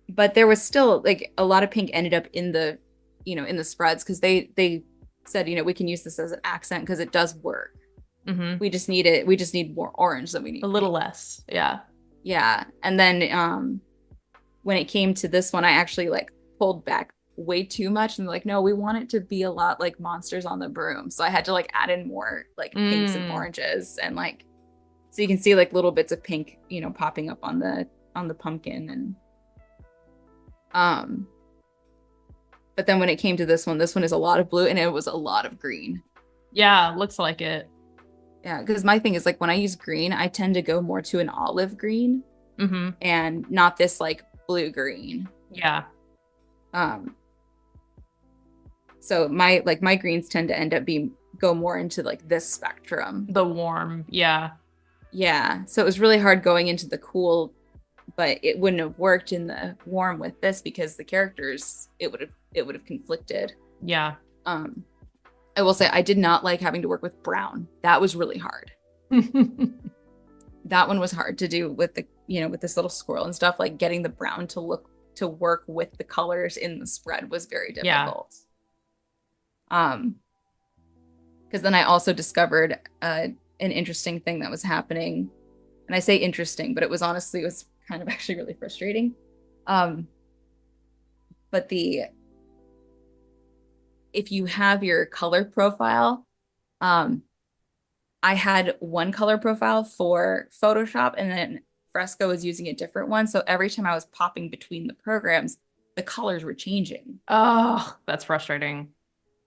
but there was still like a lot of pink ended up in the, in the spreads, because they said, we can use this as an accent because it does work. Mm-hmm. We just need more orange than we A need little pink. less. Yeah. Yeah. And then when it came to this one, I actually like pulled back way too much, and like, no, we want it to be a lot like Monsters on the Broom. So I had to like add in more like pinks and Mm. oranges, and like, so you can see like little bits of pink, popping up on the pumpkin. And um but then when it came to this one is a lot of blue, and it was a lot of green. Yeah, looks like it. Yeah, because my thing is like when I use green, I tend to go more to an olive green Mm-hmm. and not this like blue green. Yeah. Um, so my greens tend to end up being go more into like this spectrum. The warm. Yeah. Yeah, so it was really hard going into the cool, but it wouldn't have worked in the warm with this because the characters, it would have conflicted. Yeah. Um, I will say I did not like having to work with brown. That was really hard. That one was hard to do with the, with this little squirrel and stuff. Like getting the brown to work with the colors in the spread was very Yeah. difficult. Because then I also discovered an interesting thing that was happening, and I say interesting, but it was kind of actually really frustrating. But if you have your color profile, um, I had one color profile for Photoshop, and then Fresco was using a different one. So every time I was popping between the programs, the colors were changing. Oh, that's frustrating.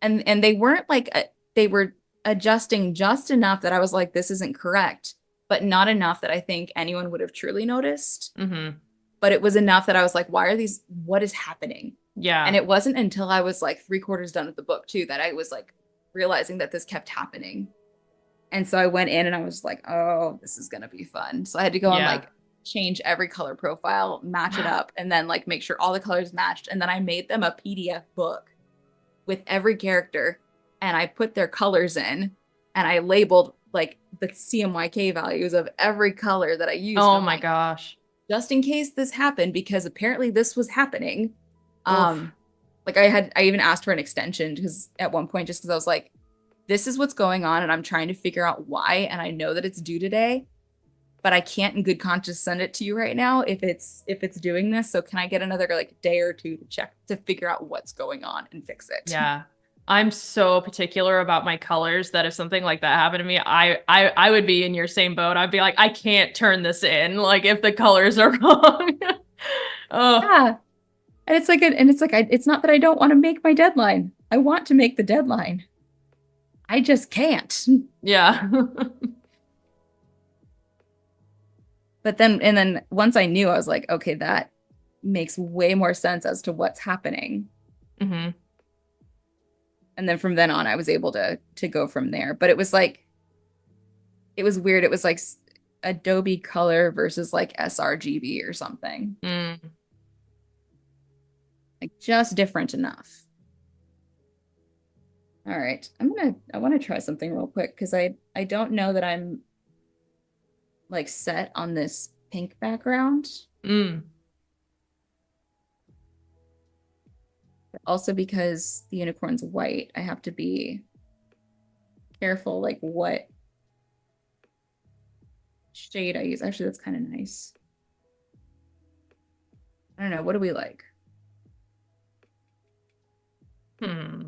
And they weren't like they were adjusting just enough that I was like, this isn't correct, but not enough that I think anyone would have truly noticed. Mm-hmm. But it was enough that I was like, what is happening? And Yeah. it wasn't until I was like 3/4 done with the book too that I was like realizing that this kept happening. And so I went in and I was like, oh, this is gonna be fun. So I had to go and Yeah. like change every color profile, match it up, and then like make sure all the colors matched. And then I made them a PDF book with every character, and I put their colors in, and I labeled like the CMYK values of every color that I used. And Oh I'm my like, gosh. just in case this happened, because apparently this was happening. Oof. Like I even asked for an extension because at one point, just because I was like, this is what's going on, and I'm trying to figure out why, and I know that it's due today, but I can't in good conscience send it to you right now if it's doing this. So can I get another like day or two to check to figure out what's going on and fix it? Yeah. I'm so particular about my colors that if something like that happened to me, I would be in your same boat. I'd be like, I can't turn this in. Like if the colors are wrong. Oh, Yeah. It's not that I don't want to make my deadline. I want to make the deadline. I just can't. yeah. But then once I knew, I was like, okay, that makes way more sense as to what's happening. Hmm. And then from then on, I was able to go from there. But it was like, it was weird. It was like Adobe Color versus like sRGB or something. Mm. Like just different enough. All right. I want to try something real quick because I don't know that I'm like set on this pink background. Mm. But also because the unicorn's white, I have to be careful like what shade I use. Actually, that's kind of nice. I don't know. What do we like? Hmm.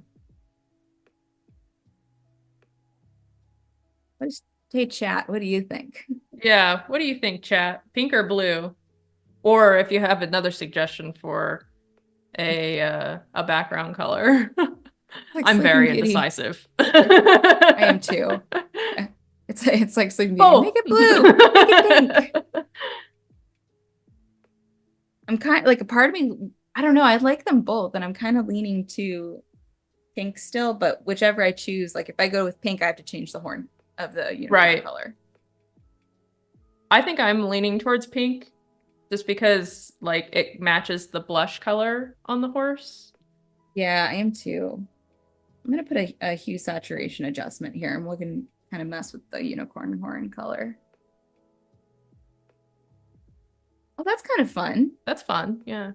Let's Hey chat, what do you think? Yeah. What do you think, chat? Pink or blue? Or if you have another suggestion for a background color. Like I'm Sleeping very Beauty. indecisive. I am too. Yeah. It's like Sleeping Beauty. Make Both. it blue. Make it pink. I'm kind like a part of me, I don't know, I like them both, and I'm kind of leaning to pink still, but whichever I choose, like if I go with pink, I have to change the horn of the unicorn Right. color. I think I'm leaning towards pink just because like it matches the blush color on the horse. Yeah, I am too. I'm gonna put a hue saturation adjustment here, and we can kind of mess with the unicorn horn color. Oh, that's kind of fun. That's fun. Yeah.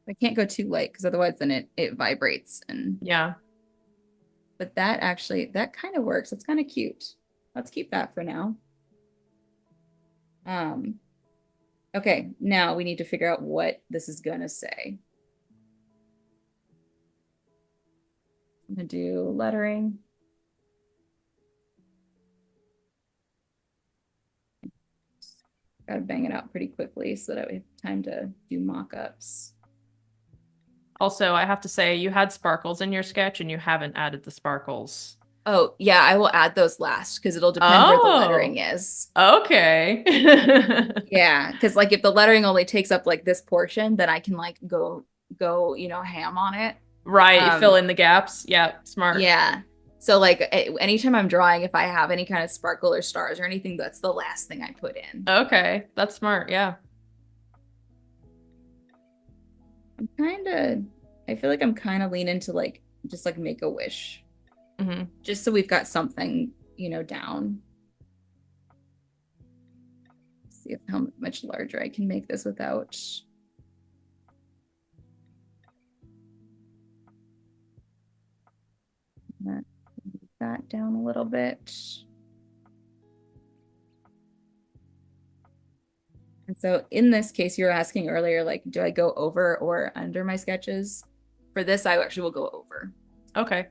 I can't go too light because otherwise then it vibrates, and Yeah. but that actually that kind of works. It's kind of cute. Let's keep that for now. Okay, now we need to figure out what this is gonna say. I'm gonna do lettering. Gotta bang it out pretty quickly so that we have time to do mock-ups. Also, I have to say you had sparkles in your sketch and you haven't added the sparkles. Oh, yeah, I will add those last because it'll depend where the Oh, lettering is. okay. Yeah, because like if the lettering only takes up like this portion, then I can like go, you know, ham on it. Right, fill Um, in the gaps. Yeah, smart. yeah. So like anytime I'm drawing, if I have any kind of sparkle or stars or anything, that's the last thing I put in. Okay, that's smart. Yeah. I'm kind of, I feel like I'm kind of leaning to like just like make a wish, just so we've got something, you know, down. See if how much larger I can make this without. That down a little bit. And so in this case, you were asking earlier, like, do I go over or under my sketches? For this, I actually will go over. Okay.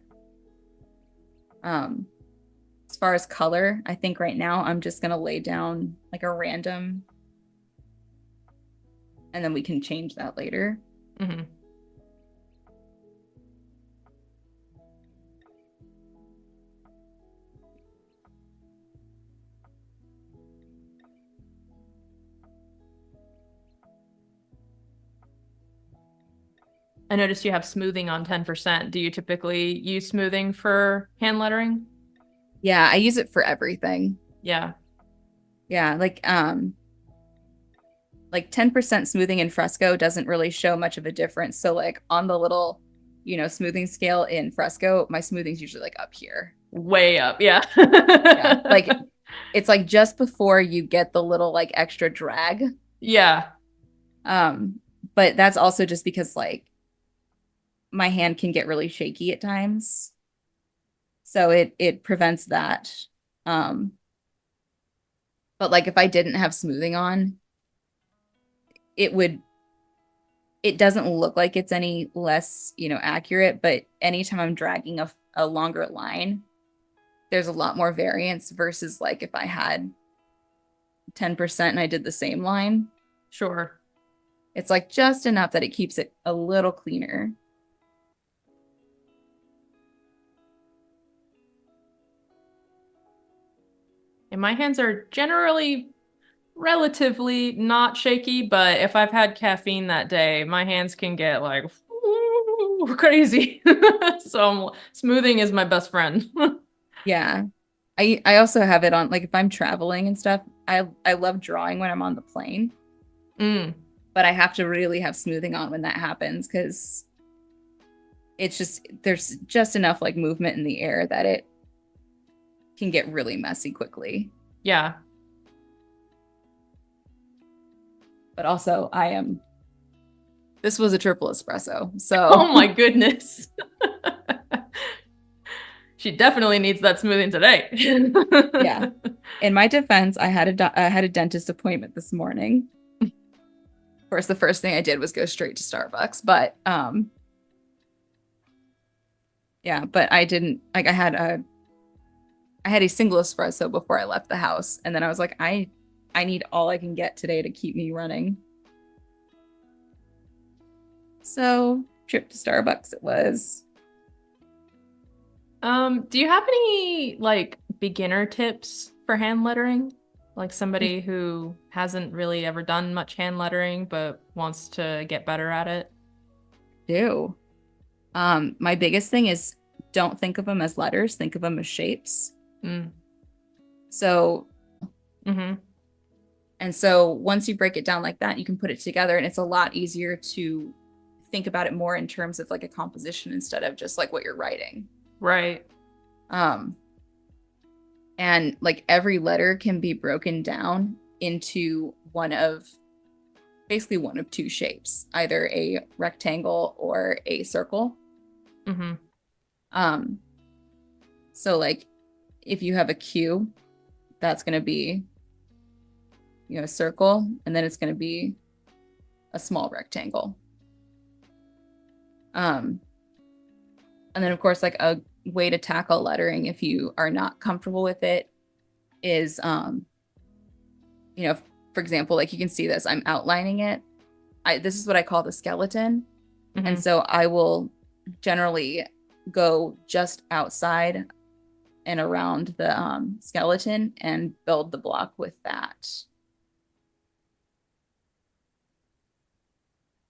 As far as color, I think right now I'm just gonna lay down like a random, and then we can change that later. I noticed you have smoothing on 10%. Do you typically use smoothing for hand lettering? Yeah, I use it for everything. Yeah. Yeah, like 10% smoothing in fresco doesn't really show much of a difference. So like on the little, you know, smoothing scale in fresco, my smoothing's usually like up here. Way up. Yeah. Yeah. Like it's like just before you get the little like extra drag. Yeah. But that's also just because like my hand can get really shaky at times. So it prevents that. Um, but like if I didn't have smoothing on, it would it doesn't look like it's any less, you know, accurate, but anytime I'm dragging a longer line, there's a lot more variance versus like if I had 10% and I did the same line. Sure. It's like just enough that it keeps it a little cleaner. And my hands are generally relatively not shaky, but if I've had caffeine that day, my hands can get like crazy. So smoothing is my best friend. Yeah. I also have it on like if I'm traveling and stuff, I love drawing when I'm on the plane. But I have to really have smoothing on when that happens because it's just there's just enough like movement in the air that it can get really messy quickly. Yeah. But also this was a triple espresso. So Oh my goodness. She definitely needs that smoothing today. yeah. In my defense, I had a dentist appointment this morning. Of course, the first thing I did was go straight to Starbucks, but yeah, but I didn't like I had a single espresso before I left the house, and then I was like I I need all I can get today to keep me running. So trip to Starbucks it was. Do you have any like beginner tips for hand lettering? Like somebody who hasn't really ever done much hand lettering but wants to get better at it? Do. My biggest thing is don't think of them as letters, think of them as shapes. Mm. So, Mm-hmm. and so once you break it down like that, you can put it together and it's a lot easier to think about it more in terms of like a composition instead of just like what you're writing. Right. And like every letter can be broken down into basically one of two shapes, either a rectangle or a circle. Mm-hmm. So like if you have a Q, that's going to be, a circle, and then it's going to be a small rectangle. And then of course, like a way to tackle lettering if you are not comfortable with it is, for example, like you can see this, I'm outlining it. This is what I call the skeleton. Mm-hmm. And so I will generally go just outside and around the skeleton and build the block with that.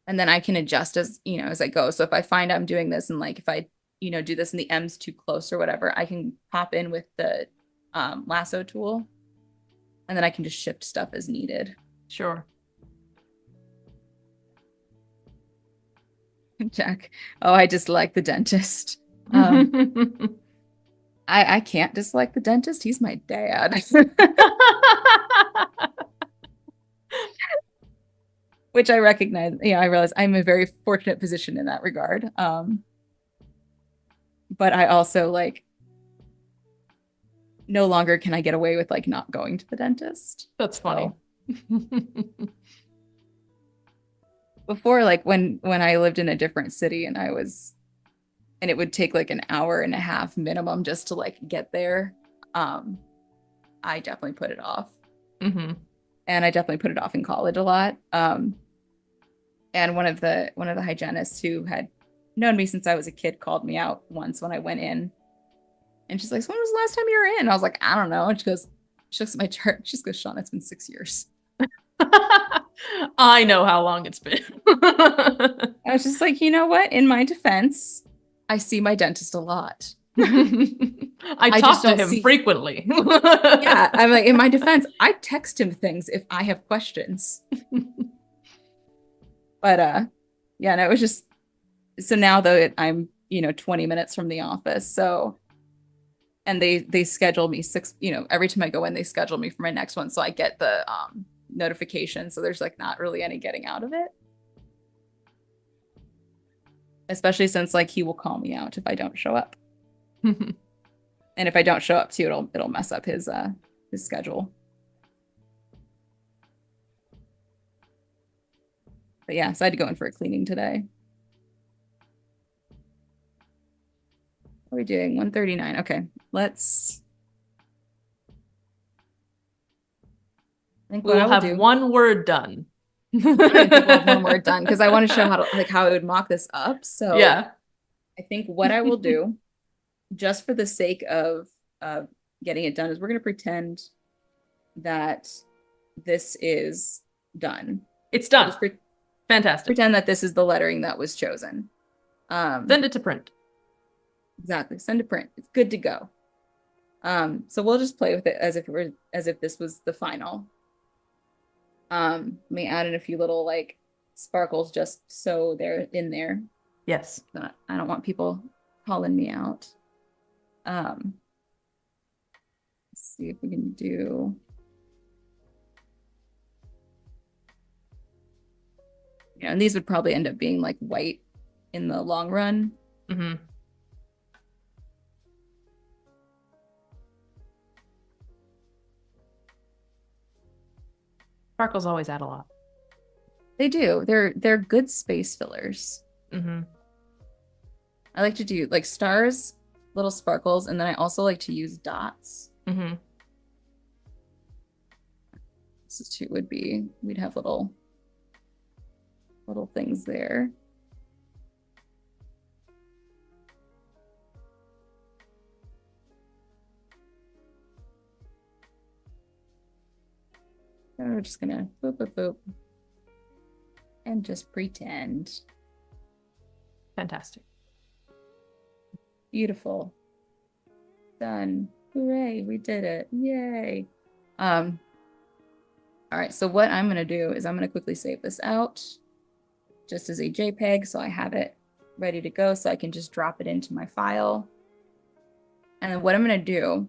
And then I can adjust as I go. So if I find I'm doing this and like if I do this and the M's too close or whatever, I can pop in with the lasso tool, and then I can just shift stuff as needed. Sure. Jack, oh, I dislike the dentist. I can't dislike the dentist. He's my dad. Which I recognize. I realize I'm in a very fortunate position in that regard. But I also like no longer can I get away with like not going to the dentist. That's funny. Before, like when I lived in a different city and it would take like an hour and a half minimum just to like get there. I definitely put it off. Mm-hmm. And I definitely put it off in college a lot. And one of the hygienists who had known me since I was a kid called me out once when I went in. And she's like, so when was the last time you were in? I was like, I don't know. And she looks at my chart. She goes, Shauna, it's been 6 years. I know how long it's been. I was just like, you know what? In my defense, I see my dentist a lot. I talk to him frequently. Yeah, I'm like, in my defense, I text him things if I have questions. But yeah, no, it was just so now though I'm 20 minutes from the office, so and they schedule me every time I go in, they schedule me for my next one, so I get the notification, so there's like not really any getting out of it, especially since like he will call me out if I don't show up. And if I don't show up too, it'll mess up his schedule. But yeah, so I had to go in for a cleaning today. What are we doing? 139. Okay, let's. I think we will have one word done. We'll have one word done because I want to show how I would mock this up. So yeah, I think what I will do, just for the sake of getting it done, is we're going to pretend that this is done. It's done. Fantastic. Pretend that this is the lettering that was chosen. Send it to print. Exactly. Send to print. It's good to go. So we'll just play with it as if this was the final. Let me add in a few little like sparkles just so they're in there. Yes. I don't want people calling me out. Let's see if we can do. Yeah, and these would probably end up being like white in the long run. Mm-hmm. Sparkles always add a lot. They do. They're good space fillers. Mm-hmm. I like to do like stars, little sparkles, and then I also like to use dots. Mm-hmm. substitute would be, we'd have little things there. And we're just gonna boop, boop, boop, and just pretend. Fantastic. Beautiful. Done. Hooray, we did it. Yay. All right, so what I'm gonna do is I'm gonna quickly save this out just as a JPEG so I have it ready to go so I can just drop it into my file. And then what I'm gonna do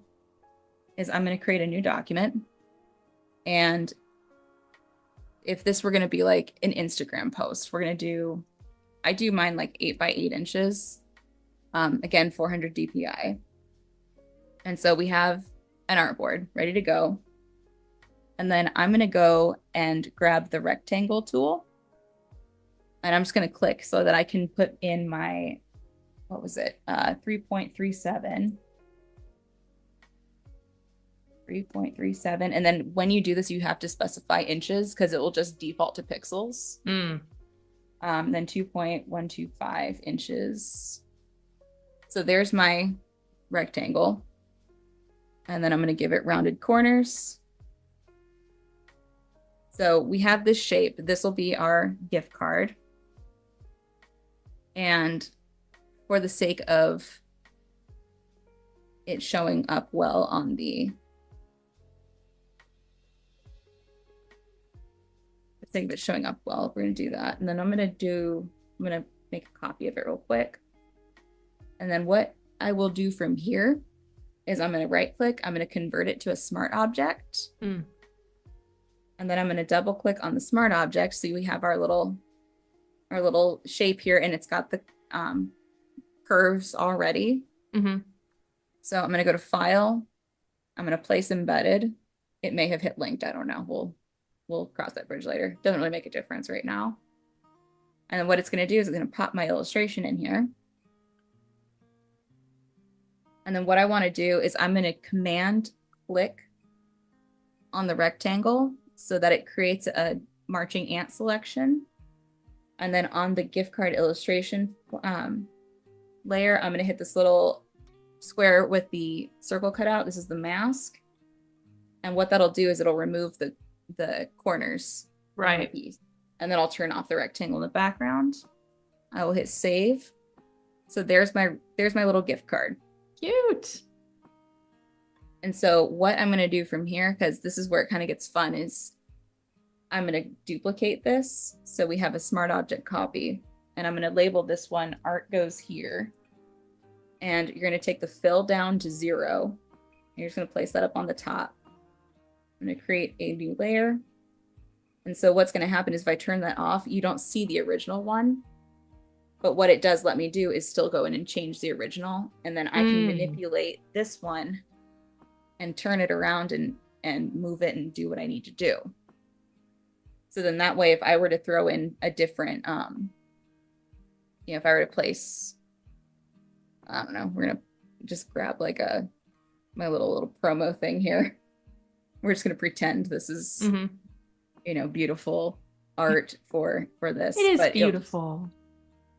is I'm gonna create a new document. And if this were gonna be like an Instagram post, we're gonna do, I do mine like 8 by 8 inches. Again, 400 DPI. And so we have an artboard ready to go. And then I'm going to go and grab the rectangle tool. And I'm just going to click so that I can put in my, what was it? 3.37. 3.37. And then when you do this, you have to specify inches because it will just default to pixels. Then 2.125 inches. So there's my rectangle. And then I'm going to give it rounded corners. So we have this shape. This will be our gift card. And for the sake of it showing up well on the sake of it showing up well, we're going to do that. And then I'm going to make a copy of it real quick. And then what I will do from here is I'm going to right click. I'm going to convert it to a smart object. And then I'm going to double click on the smart object. So we have our little shape here, and it's got the curves already. So I'm going to go to File. I'm going to place embedded. It may have hit linked. I don't know. We'll cross that bridge later. Doesn't really make a difference right now. And then what it's going to do is it's going to pop my illustration in here. And then what I want to do is I'm going to command click on the rectangle so that it creates a marching ant selection. And then on the gift card illustration layer, I'm going to hit this little square with the circle cut out. This is the mask. And what that'll do is it'll remove the corners. Right. And then I'll turn off the rectangle in the background. I will hit save. So there's my little gift card. Cute. And so what I'm going to do from here, because this is where it kind of gets fun, is I'm going to duplicate this. So we have a smart object copy, and I'm going to label this one art goes here. And you're going to take the fill down to 0. You're just going to place that up on the top. I'm going to create a new layer. And so what's going to happen is if I turn that off, you don't see the original one. But what it does let me do is still go in and change the original. And then I can manipulate this one and turn it around and move it and do what I need to do. So then that way, if I were to throw in a different, if I were to place, I don't know, we're going to just grab like my little promo thing here. We're just going to pretend this is, beautiful art for this. It is beautiful.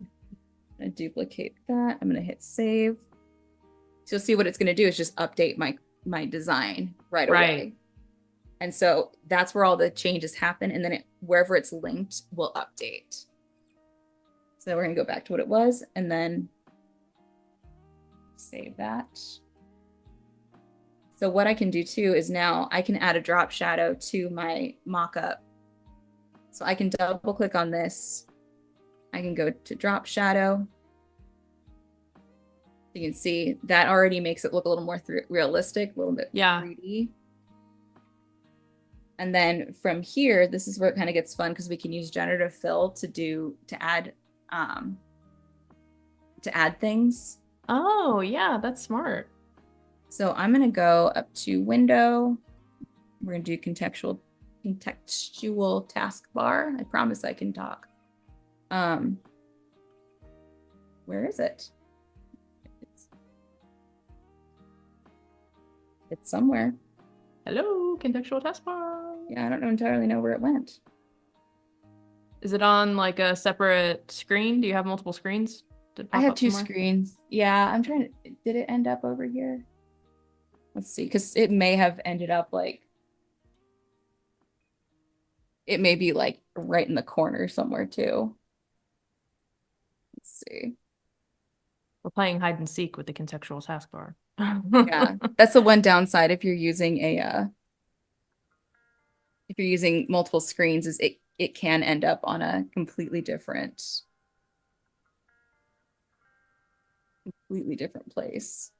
I'm going to duplicate that. I'm going to hit save. So you'll see what it's going to do is just update my design right away. And so that's where all the changes happen. And then wherever it's linked will update. So we're going to go back to what it was and then save that. So what I can do too is now I can add a drop shadow to my mockup. So I can double click on this. I can go to drop shadow. You can see that already makes it look a little more realistic, a little bit 3D. And then from here, this is where it kind of gets fun because we can use generative fill to add things. Oh yeah, that's smart. So I'm gonna go up to window. We're gonna do contextual taskbar. I promise I can talk. Where is it? It's somewhere. Hello, contextual taskbar. Yeah, I don't entirely know where it went. Is it on like a separate screen? Do you have multiple screens? Did it I pop have up two somewhere? screens. Yeah, I'm trying to, did it end up over here? Let's see, because it may have ended up like, it may be like right in the corner somewhere too. Let's see. We're playing hide and seek with the contextual taskbar. Yeah, that's the one downside if you're using if you're using multiple screens is it can end up on a completely different place.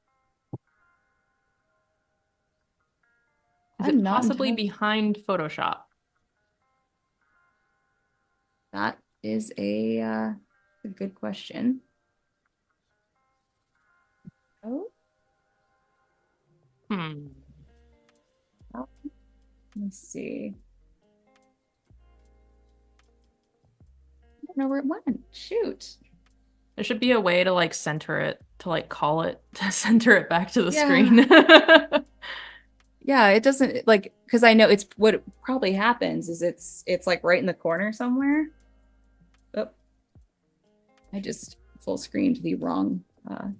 Is I'm it not possibly entirely. behind Photoshop? That is a good question. Oh, Hmm. let me see. I don't know where it went. Shoot. There should be a way to like center it, to like call it, to center it back to the Yeah. screen. Yeah, it doesn't like because I know it's what probably happens is it's like right in the corner somewhere. Oh, I just full screened the wrong what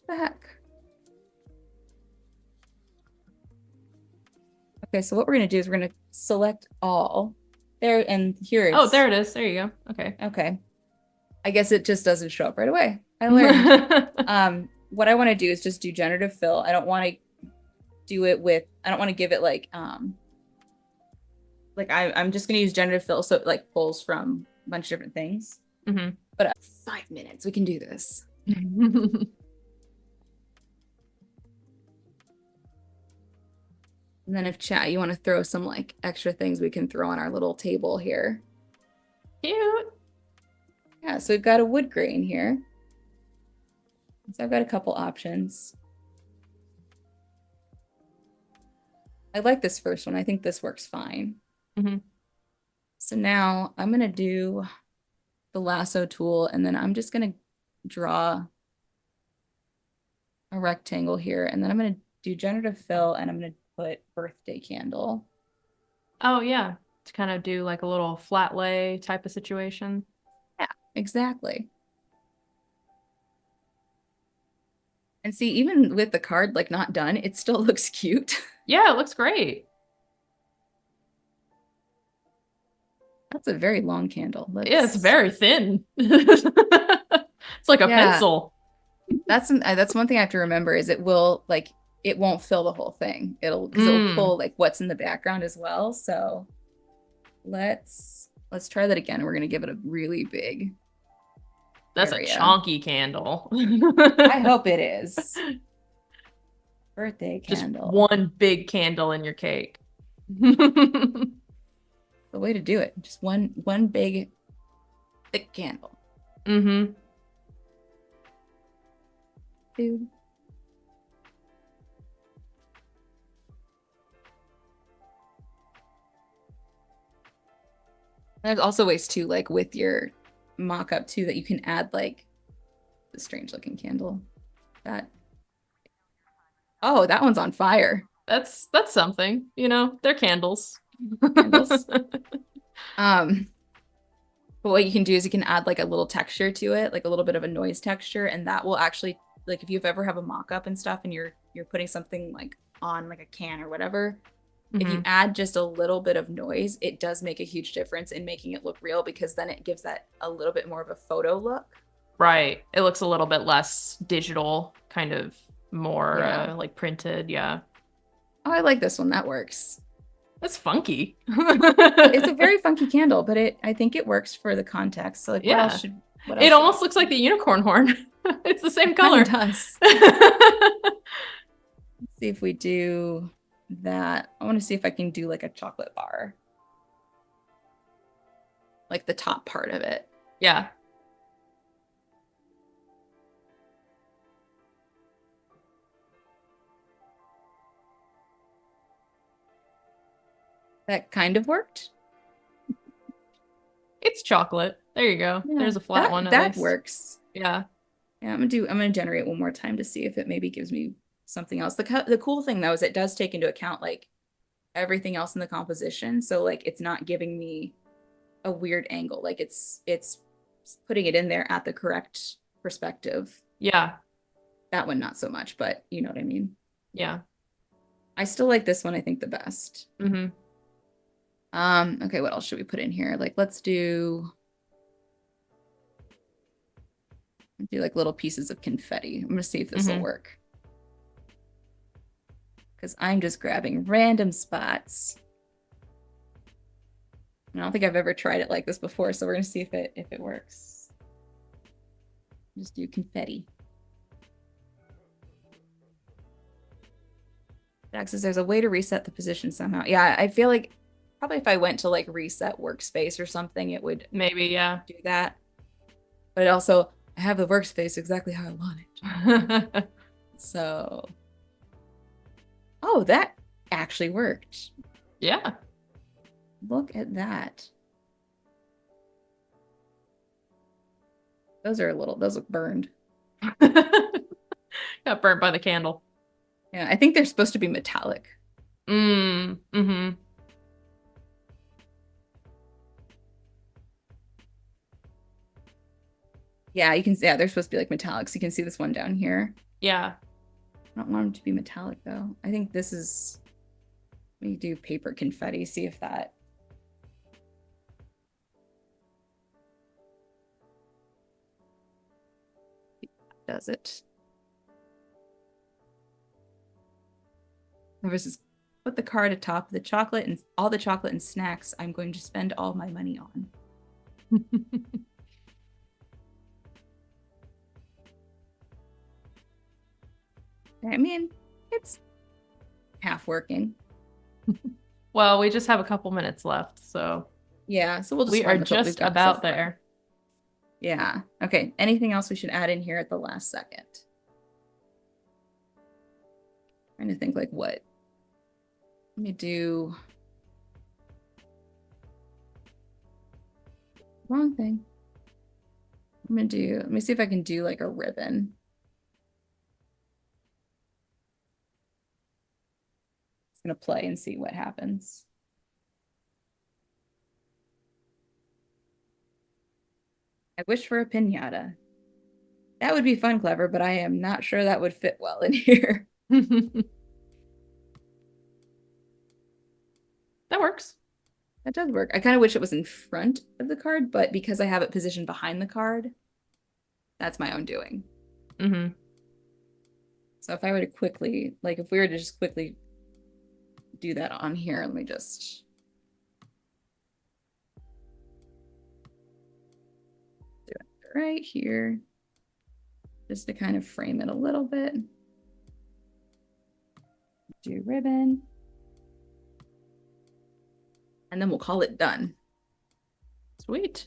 the heck? Okay, so what we're gonna do is we're gonna select all there and here Oh, it's there it is. There you go. Okay. okay. I guess it just doesn't show up right away. I learned. What I want to do is just do generative fill. I don't want to do it with I don't want to give it like I'm just gonna use generative fill so it like pulls from a bunch of different things. Hmm. But 5 minutes, we can do this. And then if chat, you want to throw some like extra things we can throw on our little table here. Cute. Yeah, so we've got a wood grain here. So I've got a couple options. I like this first one. I think this works fine. Hmm. So now I'm gonna do the lasso tool and then I'm just gonna draw a rectangle here and then I'm gonna do generative fill and I'm gonna put birthday candle. Oh, yeah. To kind of do like a little flat lay type of situation. Yeah, exactly. And see, even with the card like not done, it still looks cute. Yeah, it looks great. That's a very long candle. Yeah, it's Let's, very thin. It's like a yeah, pencil. that's one thing I have to remember is it will like it won't fill the whole thing. It'll because it'll Mm, pull like what's in the background as well. So let's try that again. We're gonna give it a really big that's a area. chonky candle. I hope it is. Birthday Just candle. one big candle in your cake. The way to do it. Just one big thick candle. Mm-hmm. Dude. There's also ways too, like with your mock-up too, that you can add like the strange looking candle. That oh, that one's on fire. That's something, you know, they're candles. Candles. Um, but what you can do is you can add like a little texture to it, like a little bit of a noise texture, and that will actually like if you've ever have a mock-up and stuff and you're putting something like on like a can or whatever, if you Hmm. add just a little bit of noise, it does make a huge difference in making it look real because then it gives that a little bit more of a photo look. Right. It looks a little bit less digital, kind of more Yeah. like printed. Yeah. Oh, I like this one. That works. That's funky. It's a very funky candle, but I think it works for the context. So like Yeah. what else It should we almost looks like the unicorn horn. It's the same It kind of color. does. Let's see if we do that. I want to see if I can do like a chocolate bar. Like the top part of it. Yeah. That kind of worked. It's chocolate. There you go. Yeah, There's a flat one at that least. works. Yeah. Yeah, I'm gonna generate one more time to see if it maybe gives me something else. The cool thing though is it does take into account like everything else in the composition. So like it's not giving me a weird angle. Like it's putting it in there at the correct perspective. Yeah. That one not so much, but you know what I mean. Yeah. I still like this one, I think, the best. Mm-hmm. Okay, what else should we put in here? Like let's do like little pieces of confetti. I'm gonna see if this will work. Because I'm just grabbing random spots. I don't think I've ever tried it like this before, so we're gonna see if it works. Just do confetti. Jack says there's a way to reset the position somehow. Yeah, I feel like probably if I went to like reset workspace or something, it would maybe, yeah, do that. But it also, I have the workspace exactly how I want it. So, oh, that actually worked. Yeah. Look at that. Those look burned. Got burnt by the candle. Yeah, I think they're supposed to be metallic. Mm-hmm. Yeah, you can see, yeah, they're supposed to be like metallics. You can see this one down here. Yeah. I don't want them to be metallic though. I think this is, let me do paper confetti, see if that. Does it. Versus put the card atop the chocolate and all the chocolate and snacks I'm going to spend all my money on. I mean, it's half working. Well, we just have a couple minutes left, so yeah, so we'll just we are just about there. Yeah. Okay. Anything else we should add in here at the last second? Trying to think like what. Let me do wrong thing. Let me see if I can do like a ribbon. It's gonna play and see what happens. I wish for a piñata. That would be fun, clever, but I am not sure that would fit well in here. That works. That does work. I kind of wish it was in front of the card, but because I have it positioned behind the card, that's my own doing. Mm-hmm. So if I were to quickly, like if we were to just quickly do that on here, let me just. Do it right here. Just to kind of frame it a little bit. Do ribbon. And then we'll call it done. Sweet.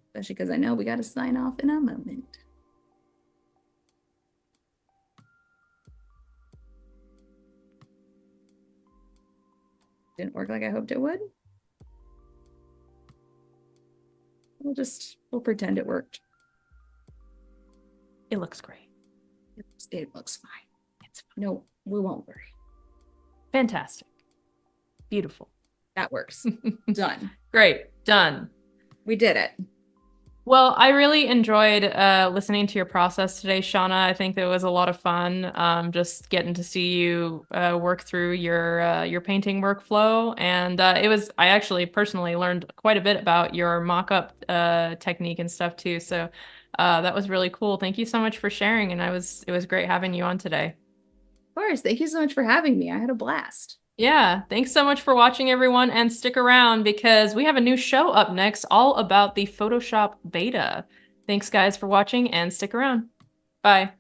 Especially because I know we got to sign off in a moment. Didn't work like I hoped it would. We'll pretend it worked. It looks great. It looks fine. It's fine. No, we won't worry. Fantastic. Beautiful. That works. Done. Great. Done. We did it. Well, I really enjoyed listening to your process today, Shauna. I think that was a lot of fun, just getting to see you work through your painting workflow. And I actually personally learned quite a bit about your mock-up technique and stuff too. So that was really cool. Thank you so much for sharing. And it was great having you on today. Of course. Thank you so much for having me. I had a blast. Yeah, thanks so much for watching, everyone, and stick around because we have a new show up next all about the Photoshop beta. Thanks, guys, for watching, and stick around. Bye.